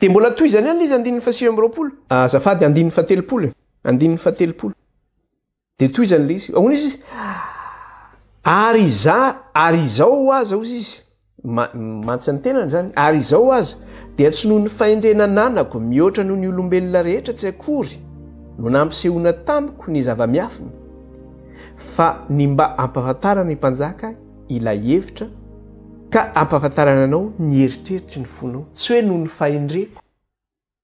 dia mbola toy izany ihany izy 920 azafady 970 dia toy izany le izy ahoana izy ary izao aza ozy izy mantsy ny tenany zany ary izao aza dia tsy noho ny fahendrena nanako mihoatra noho ny olombelona rehetra tsy akory no nampisehoana tamiko ny zava-miafina fa ny mba ampahafantarana ny mpanjaka ilay hevitra ka ampahafantarana anao ny eritreritry ny fonao tsy hoe noho ny fahendreko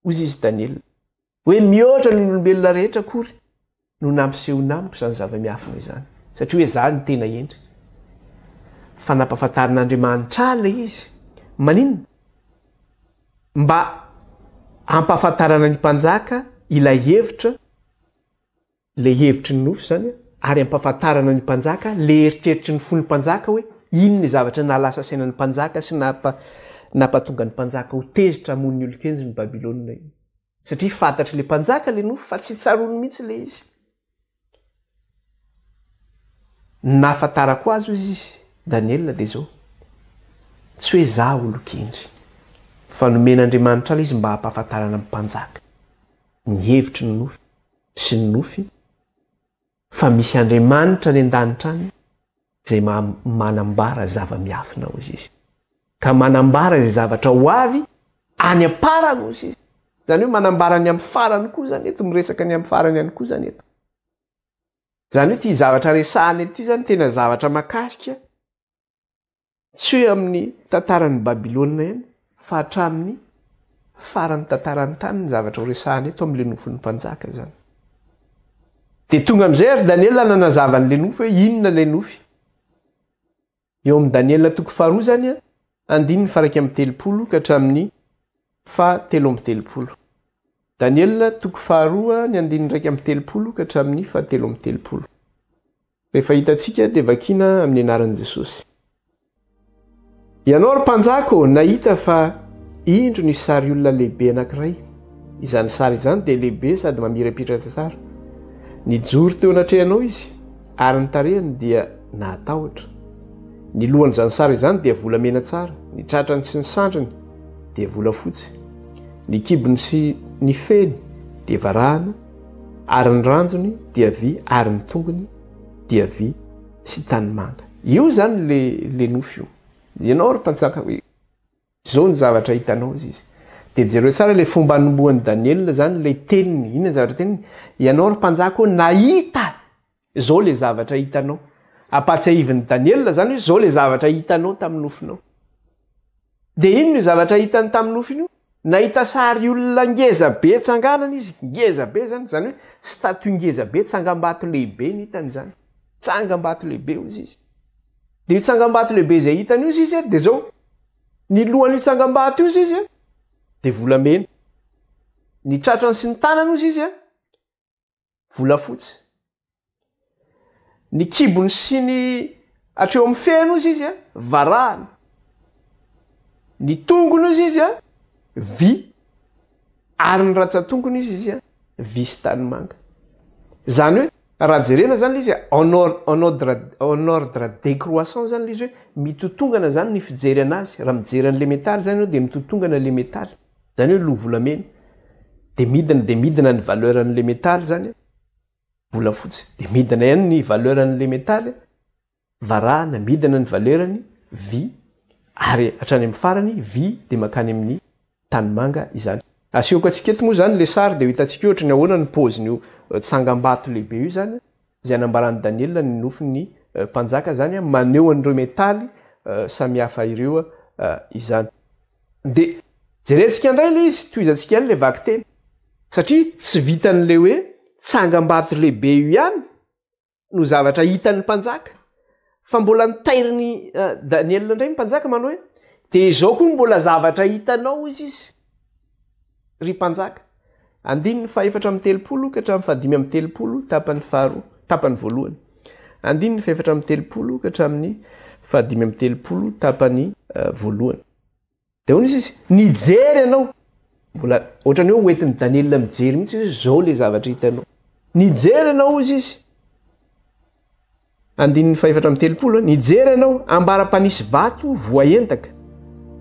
ozy izy Daniel hoe mihoatra noho ny olombelona rehetra akory no nampisehoana amiko izany zava-miafina izany satria hoe za ny tena endry fa nampahafantaran'Andriamanitra le izy maninona mba ampahafantarana ny mpanjaka ilay hevitra le hevitry ny nofy zany ary ampahafantarana ny mpanjaka le eritreritry ny fon'ny mpanjaka hoe inona zavatra nalasa sainan'ny mpanjaka sy nampatonga ny mpanjaka ho tezitra hamon'ny olo-kenjy ny Babilôna iny satria fantatry le mpanjaka le nofy fa tsy tsarony mihitsy le izy nafantarako azy izy Daniel dia zao tsy hoe za olo-kendry fa nomen'Andriamanitra izy mba hampahafantarana amin'ny mpanjaka ny hevitry ny nofy sy ny nofy fa misy Andriamanitra ny an-danitra any izay manambara zava-miafina ozy izy ka manambara izay zavatra ho avy any aparany ozy izy zany hoe manambarany amin'ny farany koa zany eto miresaka ny amin'ny farany ihany koa zany eto zany hoe ty zavatra resahany eto zany tena zavatra makasika tsy hoe amin'ny tantaran'ny Babilôna ihany fa hatramin'ny farany tantarany tany ny zavatra ho resahany eto amin'le nofon'ny mpanjaka zany dia tonga amin'izay ary Daniel nanazavany le nofy hoe inona le nofy eo amin'ny Daniel toko faharoa zany 9:30 ka hatramin'ny 7:30 Daniel toko faharoa ny 9:30 ka hatramin'ny 7:30 rehefa hitantsika dia vakina amin'ny anaran'i Jesosy ianao ry mpanjako nahita fa indro ny sary olona lehibe anankiray izany sary izany dia lehibe sady mamirapiratra tsara nijoro teo anatrehanao izy ary ny tarehany dia nahatahotra ny lohan'izany sary izany dia volamena tsara, ny tratrany sy ny sandrany dia volafotsy, ny kibony sy ny feny dia varahana, ary ny ranjony dia vy, ary ny tongony dia vy sy tanimanga. Io zany le nofo io. Ianao ry mpanjaka hoe zao ny zavatra hitanao izy. Dia jereo tsara le fomba nomboan'i Daniel zany le teniny, inona ny zavatra teniny? Ianao ry mpanjaka ho nahita zao le zavatra hitanao. Apatsiahivin'i Daniel zany hoe zao le zavatra hitanao tamin'ny nofinao. Dia ino ny zavatra hitany tamin'ny nofiny io? Nahita sary olona ngeza be tsanganana izy, ngeza be zany hoe statue ngeza be, tsangam-bato lehibe ny hitany zany. Tsangam-bato lehibe izy. Dia io tsangam-bato lehibe izay hitany io izy dia zao ny lohan'io tsangam-bato io izy dia volamena. Ny tratrany sy ny tanany izy volafotsy. Ny kibony sy ny hatreo amin'ny feno izy varahana. Ny tongony izy vy, ary ny ratsan-tongony izy vy sy tanimanga. Zany hoe raha jerena zany izy en ordre décroissant zany izy hoe mitotongana zany ny fijery anazy. Raha mijery an'le metaly zany dia mitotongana le metaly. Zany hoe lo volamena. Dia midina ny valeur an'le metaly zany volafotsy. Dia midina ihany ny valeur an'le metaly varahana, midina ny valeur-ny vy, ary hatrany amin'ny farany vy dia makany amin'ny tanimanga izany. Asioko antsika eto moa zany le sary dia ho hitantsika ohatra ny ahoana ny paozin'io tsangam-bato lehibe io zany izay anambaran'i Daniel ny nofin'ny mpanjaka zany maneho an'ireo metaly samihafa ireo izany. Dia jerentsika indray le izy toizantsika ihany le vaky teny, satria tsy vitan'le hoe tsangam-bato lehibe io ihany no zavatra hitan'ny mpanjaka, fa mbola nitairiny Daniel indray mpanjaka manao hoe dia izao koa mbola zavatra hitanao izy ry mpanjaka. 4:30 ka hatramin'ny 5:30 tapany faharoa, tapany voalohany. 4:30 ka hatramin'ny 5:30 tapany voalohany. Dia hono izy nijery ianao, mbola ohatrany hoe hoentin'ny Daniel mijery mihitsy izy zao le zavatra hitanao. Nijery ianao izy. 5:30 nijery ianao ambara-panisy vato voaentaka,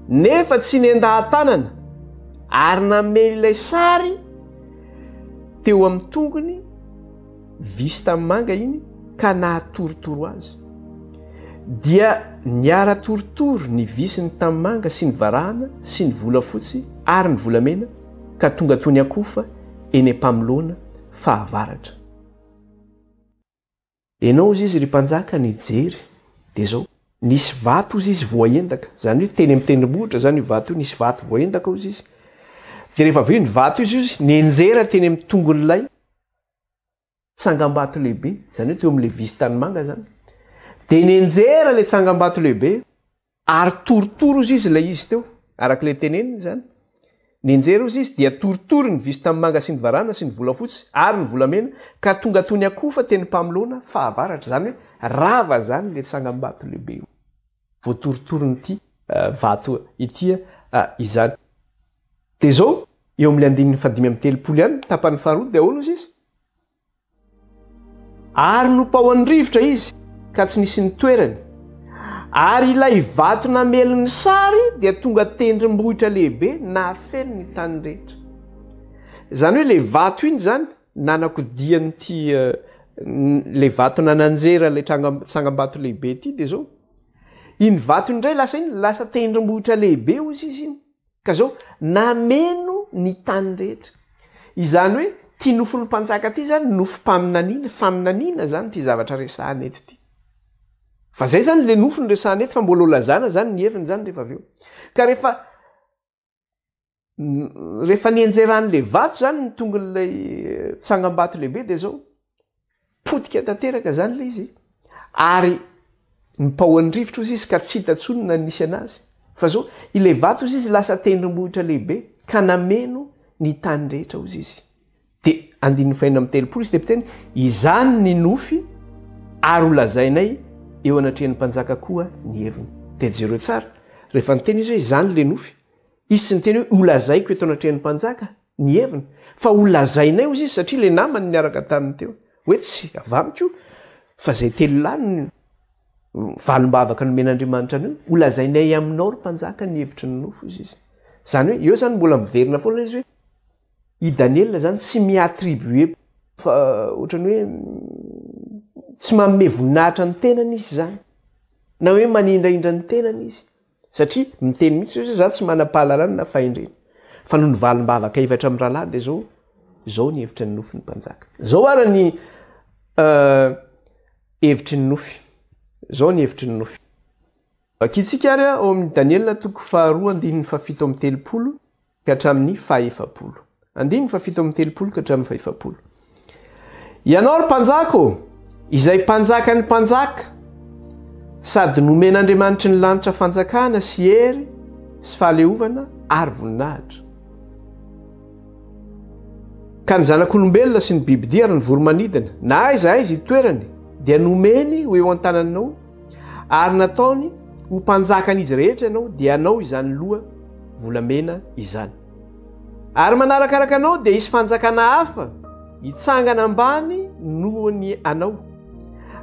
nefa tsy nendahan-tanana, ary namely ilay sary teo amin'ny tongony visy tanimanga iny ka nahatorotoro azy. Dia niara torotoro ny visy ny tanimanga sy ny varahana sy ny volafotsy ary ny volamena ka tonga toy ny akofa eny am-pamilona fahavaratra. Ianao izy ry mpanjaka nijery dia zao nisy vato izy voaentaka, zany hoe teny amin'ny tendrombohitra zany io vato io, nisy vato voaentaka izy. Dia rehefa avy eo ny vato izy nenjera teny amin'ny tongon'ilay tsangam-bato lehibe, zany hoe teo amin'le visy tanimanga zany. Dia nenjera le tsangam-bato lehibe ary torotoro izy ilay izy teo, arak'ilay teneniny zany. Nenjera izy dia torotoro ny visy tanimanga sy ny varahana sy ny volafotsy ary ny volamena ka tonga toy ny akofa teny mpamilona fahavaratra, zany hoe rava zany le tsangam-bato lehibe io. Voatorotoro-nyity vato ity izany. Dia zao eo amin'ny 5:30 ihany tapany faharoa dia ahoana izy? Ary nopahony rivotra izy ka tsy nisy ny toerany, ary ilay vato namely ny sary dia tonga tendrombohitra lehibe nahafeno ny tany rehetra. Zany hoe le vato iny zany nanakodian'ity le vato nananjera le tsangam-bato lehibe ity. Dia zao iny vato indray lasa tendrombohitra lehibe izy iny, ka zao nameno ny tany rehetra. Izany hoe ty nofon'ny mpanjaka ty zany nofo faminaniana zany ty zavatra resahana eto ty. Fa zay zany le nofo ny resahana eto, fa mbola lazana zany ny heviny zany rehefa avy eo. Ka rehefa nienjeran'le vato zany ny tongon'ilay tsangam-bato lehibe dia zao potika tanteraka zany le izy, ary nipahoan'ny rivotra izy ka tsy hita tsony na nisy anazy. Fa zao ilay vato izy lasa tendrombohitra lehibe ka nameno ny tany rehetra izy. Dia 5:30 izy dia piteny izany ny nofy ary ho lazainay eo anatrehan'ny mpanjaka koa ny heviny. Dia jereo tsara rehefa niteny izy hoe izany le nofy, izy tsy niteny hoe ho lazaiko eto anatrehan'ny mpanjaka ny heviny, fa ho lazainay izy satria le namany niaraka taniny teo hoe tsy avy amiko fa zay telo lahy valim-bavaka nomen'Andriamanitra anio olazainay aminao ry mpanjaka ny hevitry ny nofo izy izy zany hoe eo zany mbola miverina foana izy hoe i Daniel zany tsy miattribue ohatrany hoe tsy manome voninahitra ny tenany izy zany na hoe manindraindra ny tenany izy satria miteny mihitsy hoe za tsy manam-pahalalana na fahendrena fa noho ny valim-bavaka efatra amin'ny rahalahy dia zao ny hevitry ny nofy ny mpanjaka zao ara ny hevitry ny nofy zao ny hevitry ny nofy akitsika ary ao amin'ny Daniel toko faharoa andininy fafito amin'ny telopolo ka hatramin'ny fahaefapolo andininy fafito amin'ny telopolo ka hatramin'ny fahaefapolo ianao ry mpanjaka izay mpanjaka ny mpanjaka sady nomen'Andriamanitry ny lanitra fanjakana sy hery sy fahaleovana ary voninahitra ka ny zanak'olombelona sy ny bibidia ary ny voromanidina na aiza izy itoerany dia nomeny ho eo an-tananao ary nataony ho mpanjakan'izy rehetra ianao dia anao izany loha volamena izany ary manarakaraka anao dia isy fanjakana hafa hitsangana ambany nohony anao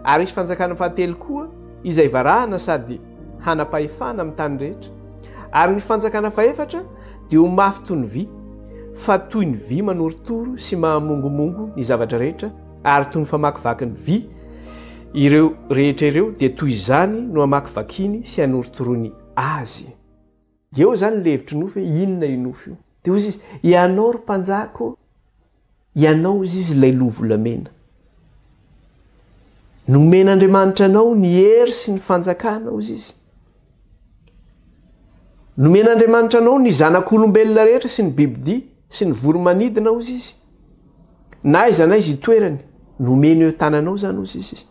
ary isy fanjakana fahatelo koa izay varahana sady hanapahefana amin'ny tany rehetra ary ny fanjakana faefatra dia ho mafy toy ny vy fa toy ny vy manoritoro sy mahamongomongo ny zavatra rehetra ary toy ny famakivaky ny vy ireo rehetra ireo dia toy izany no hamakivakiany sy hanoritoroany azy eo zany le hevitry nofy inona inofy io dia ozy izy ianao ry mpanjaka ianao izy izy ilay loha volamena nomen'Andriamanitra anao ny hery sy ny fanjakana ozy izy nomen'Andriamanitra anao ny zanak'olombelona rehetra sy ny bibidia sy ny voromanidina ozy izy na iza na izy itoerany nomeny eo tananao zany ozy izy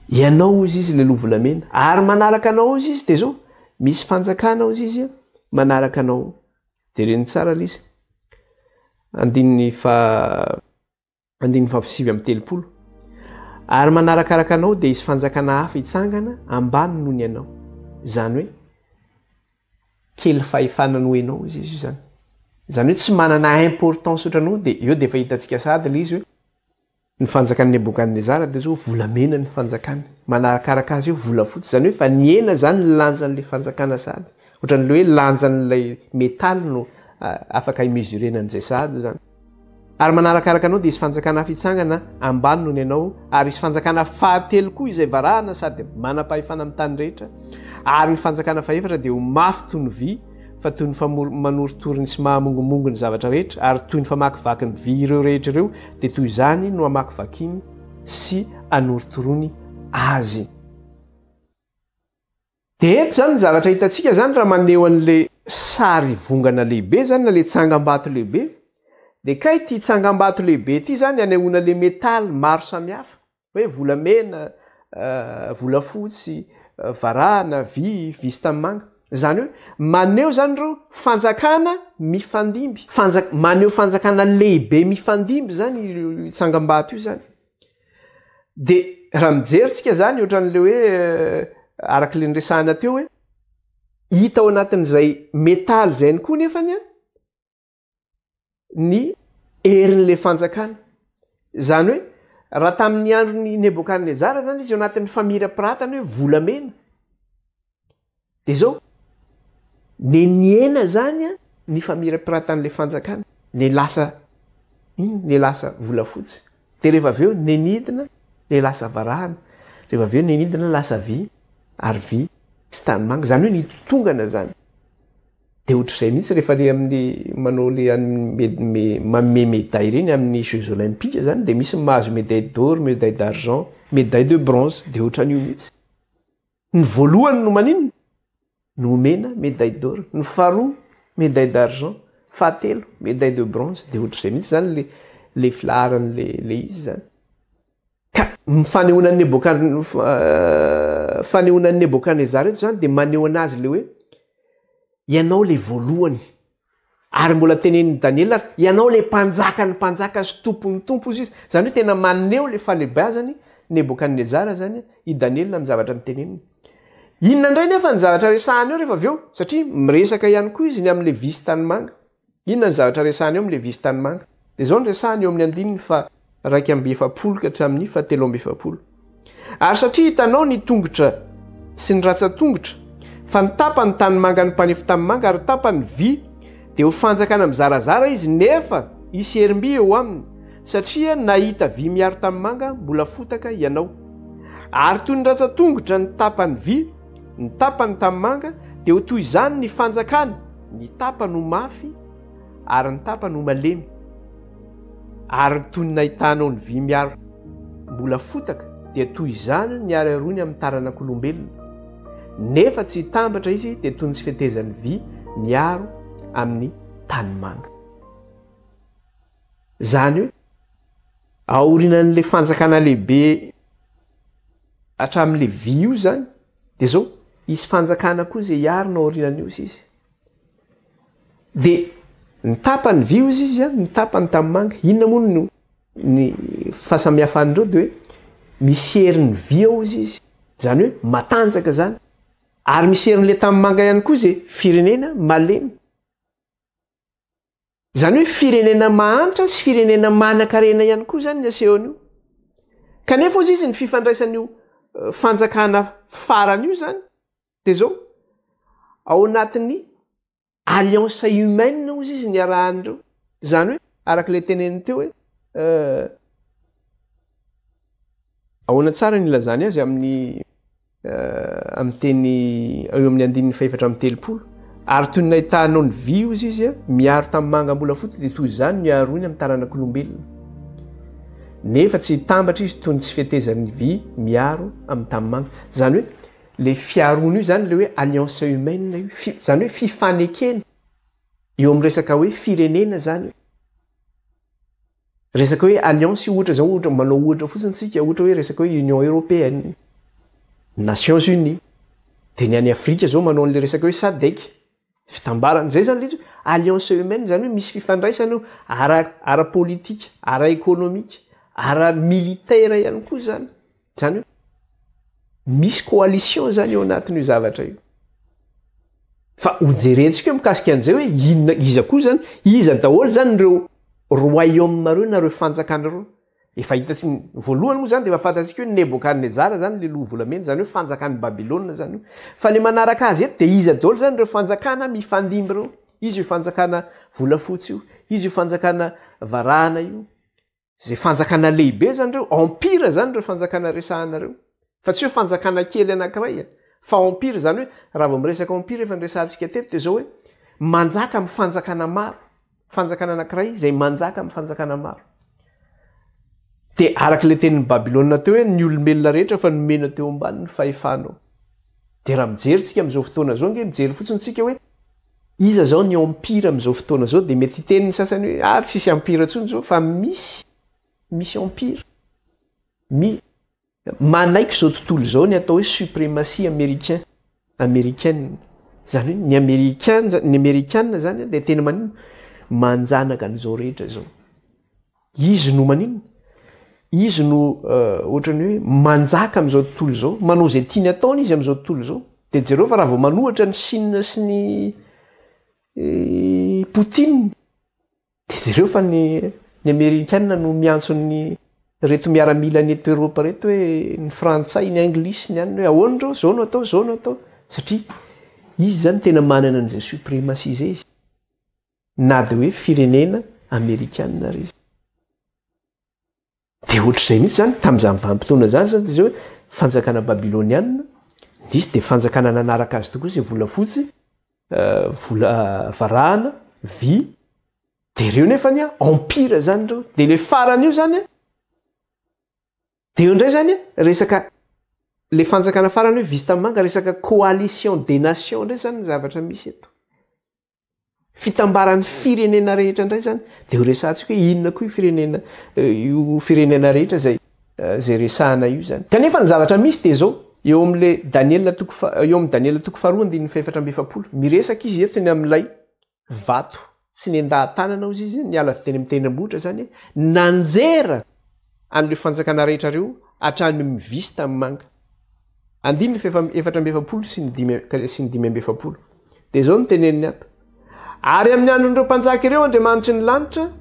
ianao ozy izy le loha volamena ary manaraka anao ozy izy dia zao misy fanjakana ozy izy manaraka anao jereny tsara lizy andininy fafisivy amin'ny telopolo ary manarakaraka anao dia isy fanjakana hafa hitsangana ambany noho ny anao zany hoe kely fahefana no enao izy izy io zany hoe tsy manana importance ohatranao dia eo dia efa hitantsika sady le izy hoe ny fanjakan'ny Nebokadnezara dia zao volamena ny fanjakany manarakaraka azy io volafotsy zany hoe fa niena zany lanjan'le fanjakana sady ohatran'le hoe lanjan'lay metaly no afaka imesurena an'izay sady zany ary manarakaraka anao dia isy fanjakana fitsangana ambany noho ny anao ary isy fanjakana fahatelo koa izay varahana sady manam-pahefana amin'ny tany rehetra ary ny fanjakana faefatra dia ho mafy toy ny vy fa toy ny manoritoriny sy mahamongomongo ny zavatra rehetra ary toy ny famakivaky ny vy ireo rehetra ireo dia toy izany no hamakivakiany sy hanoritorony azy dia eto zany ny zavatra hitantsika zany raha maneho an'le sary vongana lehibe zany na le tsangam-bato lehibe dia kay ty tsangam-bato lehibe ty zany anehoana le metaly maro samihafa hoe volamena volafotsy varahana vy sy tanymanga zany hoe maneho zany reo fanjakana mifandimby maneho fanjakana lehibe mifandimby zany tsangam-bato io zany dia raha mijeritsika zany ohatran'le hoe araka le nresahana teo hoe hita ao anatin'izay metaly zay ny koa nefany ny herin'le fanjakana zany hoe raha tamin'ny androny Nebokadnezara zany izy eo anatin'ny famira-piratany hoe volamena dia zao niena zany ny famira-piratan'le fanjakana ny lasa volafotsy dia rehefa avy eo nenidina le lasa varahana rehefa avy eo nenidina lasa vy ary vy sy tanymanga zany hoe nitotongana zany dia ohatr'izay mihitsy rehefa le amin'ny manao le manome médaille reny amin'ny Jeux olympiques zany dia misy mahazo médaille d'or médaille d'argent médaille de bronze dia ohatran'io mihitsy ny voalohany no maninona nomena médaille d'or ny faharoa médaille d'argent fahatelo médaille de bronze dia ohatr'izay mihitsy zany le filaharan'le izy zany ka fanehoanan'ny Nebokadnezara eto zany dia maneho anazy le hoe ianao le voalohany ary mbola tenenin'ny Daniel ary ianao le mpanjaka ny mpanjaka sy tompony tompo izy zany hoe tena maneho le fahalebazany Nebokadnezara zany i Daniel amin'ny zavatra ny teneniny inona indray nefa ny zavatra resahany eo rehefa avy eo satria miresaka ihany koa izy ny amin'le visy tanymanga inona ny zavatra resahany eo amin'le visy tanymanga dia zao ny resahany eo amin'ny andininy fa 2 ka hatramin'ny 7. Ary satria hitanao ny tongotra sy ny ratsa-tongotra fa nitapany tanymanga ny mpanefy tamymanga ary tapany vy dia ho fanjakana mizarazara izy nefa isy herim-by eo aminy satria nahita vy miaro tamymanga mbola fotaka ianao. Ary toy ny ratsa-tongotra ny tapany vy ny tapany tamymanga dia ho toy izany ny fanjakana ny tapany ho mafy ary ny tapany ho malemy. Ary toy ny nahitanao ny vy miaro mbola fotaka dia toy izany ny ary arony amin'ny taranak'olombelona nefa tsy hitambatra izy dia toy ny tsy fetezan'ny vy miaro amin'ny tanymanga. Zany hoe aorinan'le fanjakana lehibe hatramin'le vy io zany dia zao isy fanjakana koa zay iarona aorinan'io izy. Dia ny tapany vy izy izy ny tapany tanymanga inona moa ny fahasamihafandreo dia hoe misy herin'ny vy ao izy. Zany hoe matanjaka zany. Ary misy herin'le tanymanga ihany koa zay firenena malemy. Zany hoe firenena mahantra sy firenena manan-karena ihany koa zany ny asehon'io. Kanefa izy ny fifandraisan'io fanjakana farany io zany dia zao ao anatin'ny alliance humaine ozy izy ny arahan'ireo. Zany hoe arak'ilay teneny teo hoe ahoana tsara ny ilazany azy amin'ny teny eo amin'ny 9:7. Ary toy ny nahitanao ny vy izy izy miaro tamymanga mbola fotsy dia toy izany miarony amin'ny taranak'olombelona nefa tsy hitambatra izy toy ny tsy fetezan'ny vy miaro amin'ny tamymanga. Zany hoe le fiarona io zany le hoe alliance humaine io zany hoe fifanekena eo amin'ny resaka hoe firenena zany. Resaka hoe alliance ohatra zao ohatra manao ohatra fotsiny tsika ohatra hoe resaka hoe Union Européenne, Nations Unies, dia ny any Afrika zao manao an'le resaka hoe SADC fitambarana zay zany le alliance humaine zany hoe misy fifandraisana ara-politika, ara-économique, ara-militaire ihany koa zany. Zany hoe misy coalition zany eo anatin'io zavatra io. Fa hojerentsika mikasika an'izay hoe inona iza koa zany iza daholo zany ireo royaume reo na ireo fanjakana reo. Efa hitatsy voalohany moa zany dia efa fantatsika hoe Nebokadnezara zany le loha volamena zany hoe fanjakany Babilôna zany io. Fa ny manaraka azy eto dia iza daholo zany ireo fanjakana mifandimby reo. Izy io fanjakana volafotsy io, izy io fanjakana varahana io, zay fanjakana lehibe zany reo, empire zany reo fanjakana resahana reo. Fa tsy hoe fanjakana kely anankiray fa empire zany hoe raha vao miresaka empire efa niresantsika teto dia zao hoe manjaka amin'ny fanjakana maro, fanjakana anankiray zay manjaka amin'ny fanjakana maro. Dia arak'ilay tenin'ny Babilôna teo hoe ny olombelona rehetra fa nomena teo ambany ny fahefanao. Dia raha mijery tsika amin'izao fotoana zao nge mijery fotsiny tsika hoe iza zao ny empire amin'izao fotoana zao dia mety hiteniny sasany hoe tsisy empire intsony zao fa misy empire. Manaiky zao tontolo zao ny atao hoe suprématie américaine. Zany hoe ny américaine zany dia tena manino manjanaka an'izao rehetra zao. Izy no manino izy no ohatrany hoe manjaka amin'izao tontolo zao, manao zay tiany ataony izy amin'izao tontolo zao. Dia jereo fa raha vao manohatra ny Chine sy ny Poutine dia jereo fa ny américaine no miantsony reto miaramila ny eto Eropa reto hoe ny frantsay ny anglisy ny any hoe ahoana reo zao no atao satria izy zany tena manana an'izay suprématie zay izy na dia hoe firenena américaine ry izy. Dia ohatr'izay mihitsy zany tamin'izany vanim-potoana zany dia zao hoe fanjakana babiloniana nisy dia fanjakana nanaraka azy tokoa izay volafotsy, vola varahana, vy, dia ireo nefany empire zany reo. Dia le farany io zany dia eo indray zany resaka le fanjakana farany hoe visy tamymanga resaka coalition des nations indray zany zavatra misy eto. Fitambaran'ny firenena rehetra indray zany dia ho resantsika hoe inona koa io firenena rehetra zay resahana io zany. Kanefa ny zavatra misy dia zao eo amin'le Daniel toko 2:4 miresaka izy eto ny amin'ilay vato sy ny andahan-tanana ozy izy niala teny amin'ny tendrombohitra zany nanjera an'le fanjakana rehetra reo hatrany mivisy tamymanga 4:4 sy ny 5:4 dia zao ny teneniny ato. Ary amin'ny andron'ireo mpanjaka ireo Andriamanitry ny lanitra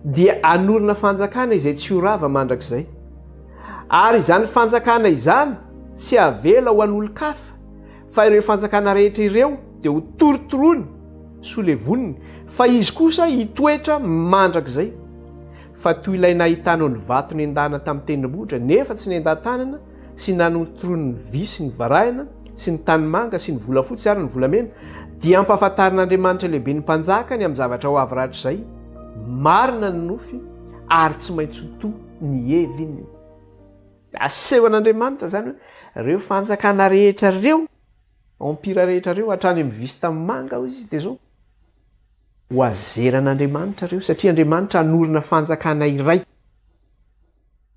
dia anorina fanjakana izay tsy horava mandrakizay ary izany fanjakana izany tsy avela ho an'olo-kafa fa ireo fanjakana rehetra ireo dia ho torotorony solevoniny fa izy kosa hitoetra mandrakizay fa toy ilay nahitanao ny vato ny endana tamin'ny tendrombohitra nefa tsy nendan-tanana sy nanotorony ny vy sy ny varahina sy ny tanymanga sy ny volafotsy ary ny volamena dia ampahafantarin'Andriamanitra lehibe ny mpanjakany amin'ny zavatra ho avy ratra izay marina ny nofy ary tsy maintsy ho toa ny heviny aseho an'Andriamanitra zany hoe reo fanjakana rehetra reo empira rehetra reo hatrany amin'ny visy tamin'ny manga ao izy dia zao ho azeran'Andriamanitra reo satria Andriamanitra anorina fanjakana iray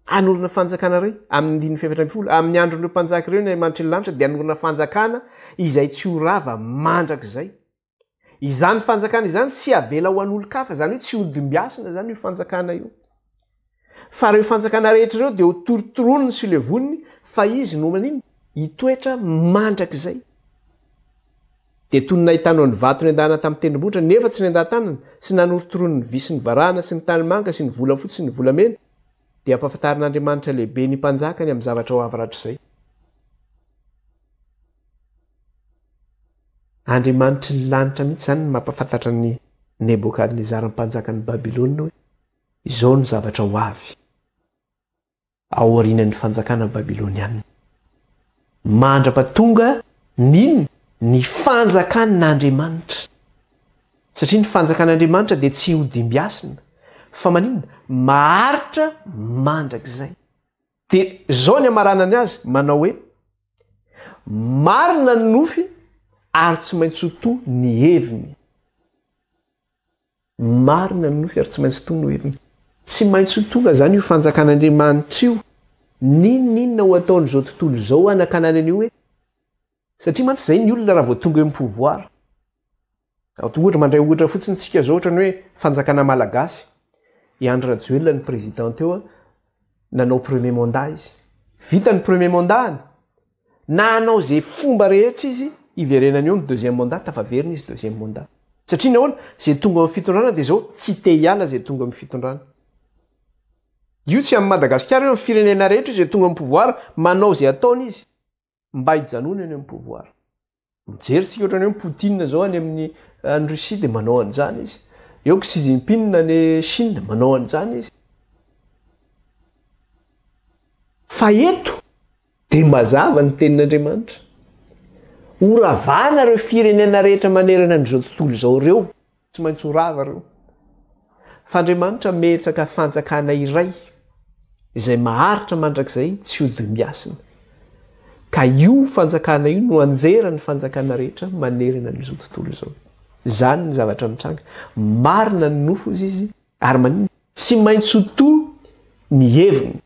anorina fanjakana iray amin'ny diny fefatra folo amin'ny andron'ireo mpanjaka ireo ny Andriamanitra ny lanitra dia anorina fanjakana izay tsy horava mandrakizay izany fanjakana izany tsy avela ho an'olo-kafa zany hoe tsy hodim-biasina zany io fanjakana io fa reo fanjakana rehetra ireo dia ho torotoroniny sy levoniny fa izy no manino hitoetra mandrakizay dia toy ny nahitanao ny vato ny andana tamin'ny tendrombohitra nefa tsy nendan-tanana sy nanorotoroniny vy sy ny varahana sy ny tanymanga sy ny volafotsy sy ny volamena dia ampahafantarin'Andriamanitra lehibe ny mpanjakany amin'ny zavatra ho avy ratra izay Andriamanitra ny lanitra mihitsy zany mampafantatra ny Nebokadnezara mpanjakany Babilôna hoe izao ny zavatra ho avy aorianan'ny fanjakana babiloniana mandra-patonga nino ny fanjakan'Andriamanitra satria ny fanjakan'Andriamanitra dia tsy hodim-biasina fa maninona maharitra mandrakizay dia zao ny amaranany azy manao hoe marina ny nofy ary tsy maintsy ho toa ny heviny marina ny nofy ary tsy maintsy ho toa ny heviny tsy maintsy ho tonga zany io fanjakan'Andriamanitra io ninona ho ataony zao tontolo zao anakanany an'io hoe satria mantsy zay ny olona raha vao tonga eo amin'ny pouvoir ohatra mandray ohatra fotsiny tsika zao ohatra ny hoe fanjakana malagasy i Andry Rajoelina ny président teo nanao premier mandat izy vita ny premier mandany nanao zay fomba rehetra izy iverenany eo ny deuxième mandat tafaverina izy deuxième mandat satria nahoana zay tonga amin'ny fitondrana dia zao tsy te hiala zay tonga amin'ny fitondrana io tsy amin'ny Madagasikara eo amin'ny firenena rehetra zay tonga amin'ny pouvoir manao zay ataony izy mba hijanona eny amin'ny pouvoir mijery sika ohatra ny hoe Poutine zao any amin'ny any Russie dia manao an'izany izy eo Xi Jinping ny Chine manao an'izany izy fa eto dia mazava ny tenin'Andriamanitra horavana reo firenena rehetra manerana n'izao tontolo zao reo tsy maintsy horava reo fa Andriamanitra metsaka fanjakana iray izay maharitra mandrakizay tsy hodim-biasina ka io fanjakana io no anjera ny fanjakana rehetra manerana n'izao tontolo zao zany ny zavatra mitranga marina ny nofo izy ary manino tsy maintsy ho toa ny heviny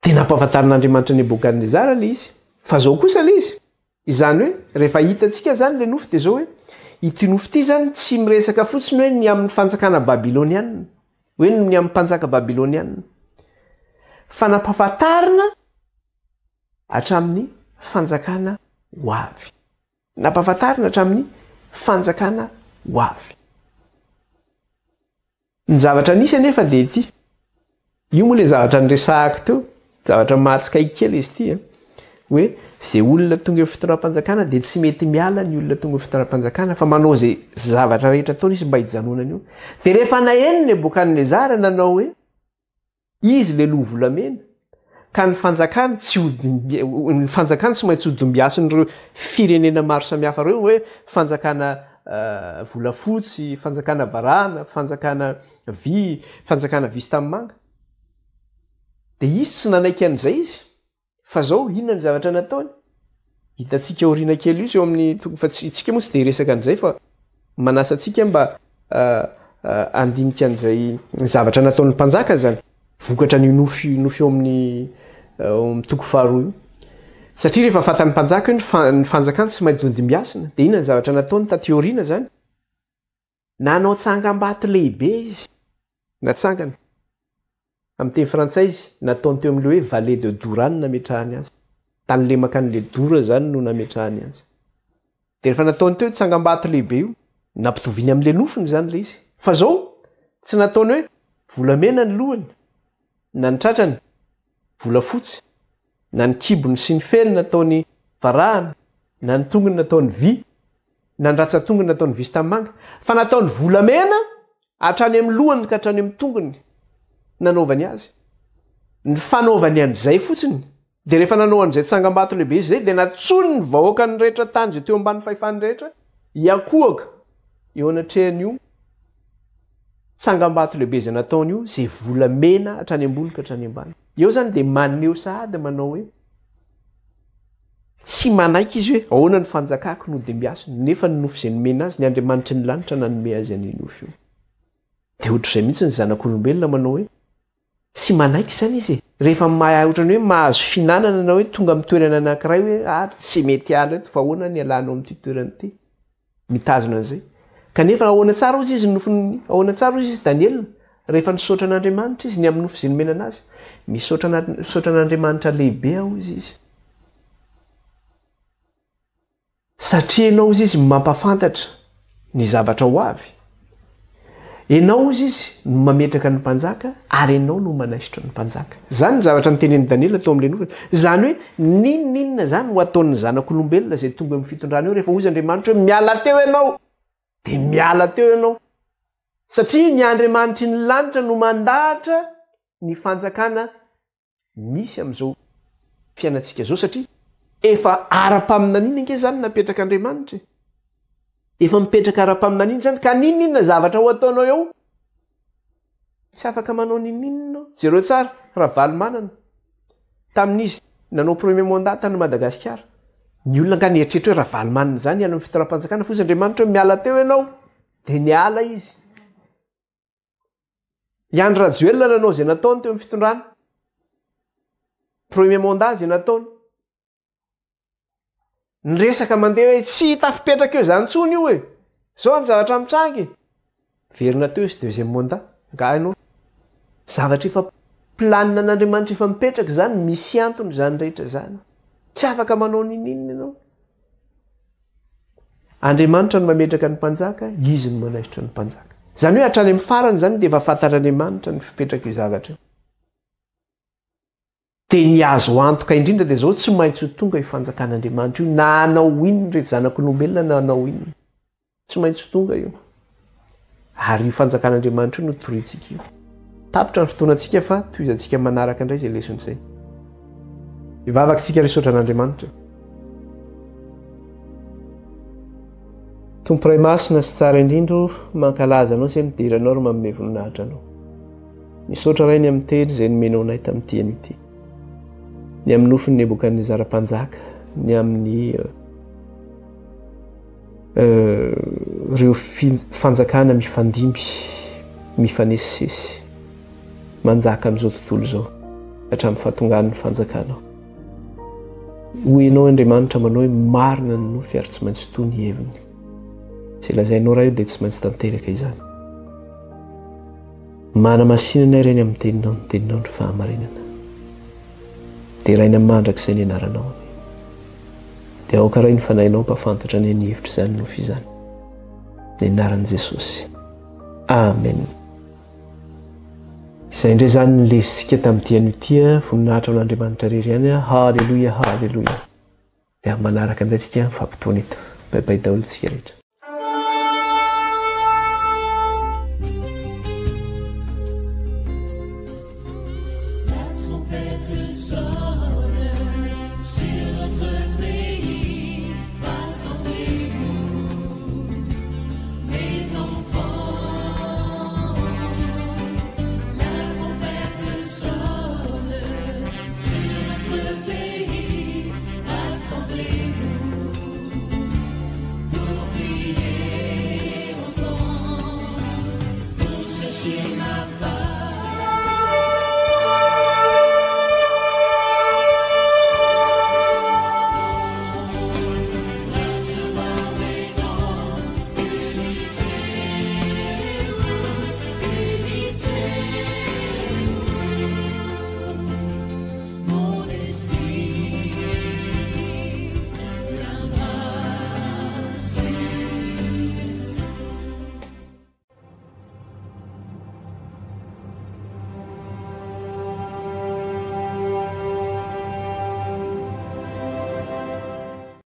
tena ampahafantarin'Andriamanitra Nebokadnezara le izy fa zao kosa le izy izany hoe rehefa hitantsika zany le nofo dia zao hoe ity nofo ity zany tsy miresaka fotsiny hoe ny amin'ny fanjakana babiloniana hoe ny amin'ny mpanjaka babiloniana fa nampahafantarina hatramin'ny fanjakana ho avy nampahafantarina hatramin'ny fanjakana ho avy ny zavatra nisy anefa dia ity io moa le zavatra nyresahako teo zavatra mahatsikaiky kely izy ity hoe zay olona tonga eo fitondram-panjakana dia tsy mety miala ny olona tonga eo fitondram-panjakana fa manao zay zavatra rehetra ataony izy mba hijanonana io dia rehefa naheno Nebokadnezara nanao hoe izy le loha volamena ka ny fanjakana ny fanjakana tsy maintsy hodim-biasin'ireo firenena maro samihafa reo hoe fanjakana volafotsy fanjakana varahana fanjakana vy fanjakana visy tamin'ny manga dia izy tsy nanaiky an'izay izy fa zao inona ny zavatra nataony hitantsika oriana kely izy eo amin'ny fa tsika moa tsy dia resaka an'izay fa manasa antsika mba andinika an'izay zavatra nataon'ny mpanjaka zany vokatra ny nofy eo amin'ny toko faharoa io satria rehefa fantan'ny mpanjaka io ny fanjakana tsy maintsy hodim-biasina dia inona ny zavatra nataony taty oriana zany nanao tsangam-bato lehibe izy natsangana amin'ny teny frantsay izy nataony teo amin'le hoe vallée de Dora no nametrahany azy tany lemaka an'le Dora zany no nametrahany azy dia rehefa nataony teo tsangam-bato lehibe io nampitoviany amin'le nofiny zany le izy fa zao tsy nataony hoe volamena ny lohany na ny tratrany vola fotsy na ny kibony sy ny fely nataony varahana na ny tongony nataony vy na ny ratsa-tongony nataony visy tamin'ny manga fa nataony volamena hatrany amin'ny lohany ka hatrany amin'ny tongony nanaovany azy ny fanaovany an'izay fotsiny dia rehefa nanao an'izay tsangam-bato lehibe izy zay dia natsony ny vahoaka ny rehetra tany zay teo ambany fahefany rehetra iakoaka eo anatrehan'io tsangam-bato lehibe izay nataony io zay volamena hatrany ambony ka hatrany ambany eo zany dia maneho sahady manao hoe tsy manaiky izy hoe ahoana ny fanjakako no dia miasiny nefa ny nofo izay nomena azy ny andriamanitry ny lanitra nanome azy any nofo io dia ohatr'izay mihitsy ny zanak'olombelona manao hoe tsy manaiky zany izy rehefa ohatrany hoe mahazo finanana na hoe tonga amin'ny toerana anankiray hoe tsy mety ala eto fa ahoana ny alanao amin'ity toerana ity mitazona an'izay kanefa ahoana tsara ozy izy nofony ahoana tsara ozy izy Daniel rehefa nisaotra an'Andriamanitra izy ny amin'ny nofo izay nomena anazy misaotra an'Andriamanitra lehibe ao izy satria ianao izy mampafantatra ny zavatra ho avy ianao izy no mametraka ny mpanjaka ary ianao no manaisitra ny mpanjaka zany ny zavatra nytenen'i Daniel atao amin'ilay nofony zany hoe ninninona zany ho ataon'ny zanak'olombelona zay tonga amin'ny fitondrana eo rehefa ozy Andriamanitra hoe miala teo ianao dia miala teo ianao satria ny Andriamanitry ny lanitra no mandahatra ny fanjakana misy amin'izao fiainantsika zao satria efa ara-paminaniana ange zany napetraka Andriamanitra efa mipetraka ara-paminaniana zany ka ninninona zavatra ho ataonao eo tsy afaka manao ninninona jereo tsara raha valy manana tamin'izy nanao premier mandat tany Madagasikara ny olona nga nieritretra hoe raha valy manana zany iala amin'ny fitoram-panjakana fozy Andriamanitra hoe miala teo ianao dia niala izy Andry Rajoelina nanao zay nataony teo amin'ny fitondrana premier mandat zay nataony nyresaka mandeha hoe tsy tafipetraka eo zany tsony io hoe zao ny zavatra mitrangy verina teo izy deuxième mandat nga ianao zavatra efa planina an'Andriamanitra efa mipetraka zany misy antony zany rehetra zany tsy afaka manao ninninona ianao Andriamanitra no mametraka ny mpanjaka izy no manaisitra ny mpanjaka zany hoe hatrany amin'ny farany zany dia efa fantatr'Andriamanitra ny fipetraka io zavatra dia ny azo antoka indrindra dia zao tsy maintsy ho tonga ifanjakan'Andriamanitra io na anao iny rehetra zanak'olombelona na anao iny tsy maintsy ho tonga io ary io fanjakan'Andriamanitra io no torintsika io tapitra ny fotoanantsika fa toizantsika manaraka indray zay leson'izay ivavakantsika risotra an'Andriamanitra tomporay masina sy tsara indrindro mankalaza anao sy midiranao ro manome voninahitra anao misaotra ray ny amin'ny teny izay nomenao anay tamin'ny tian'ity ny amin'ny nofony Nebokadnezara-mpanjaka ny amin'ny reo fanjakana mifandimby mifanesisesy manjaka amin'izao tontolo izao hatramin'ny fahatongan'ny fanjakanao hoy ianao Andriamanitra manao hoe marina ny nofy ary tsy maintsy toy ny heviny izay lazainao raha io dia tsy maintsy tanteraka izany mana-masinana ireny amin'ny teninao ny teninao ny fahamarinana dia raina mandrak'izay ny anaranao dia aoka ray ny fanahinao mpafantatra ny anihevitra izany nofy izany ny anaran'i Jesosy amen izay indray zany ny lesitsika tamin'ity an'ity voninahitra amin'Andriamanitra rery ihany halleluia halleluia dia manaraka indray tsika fampitoana eto baibay daholo tsika rehetra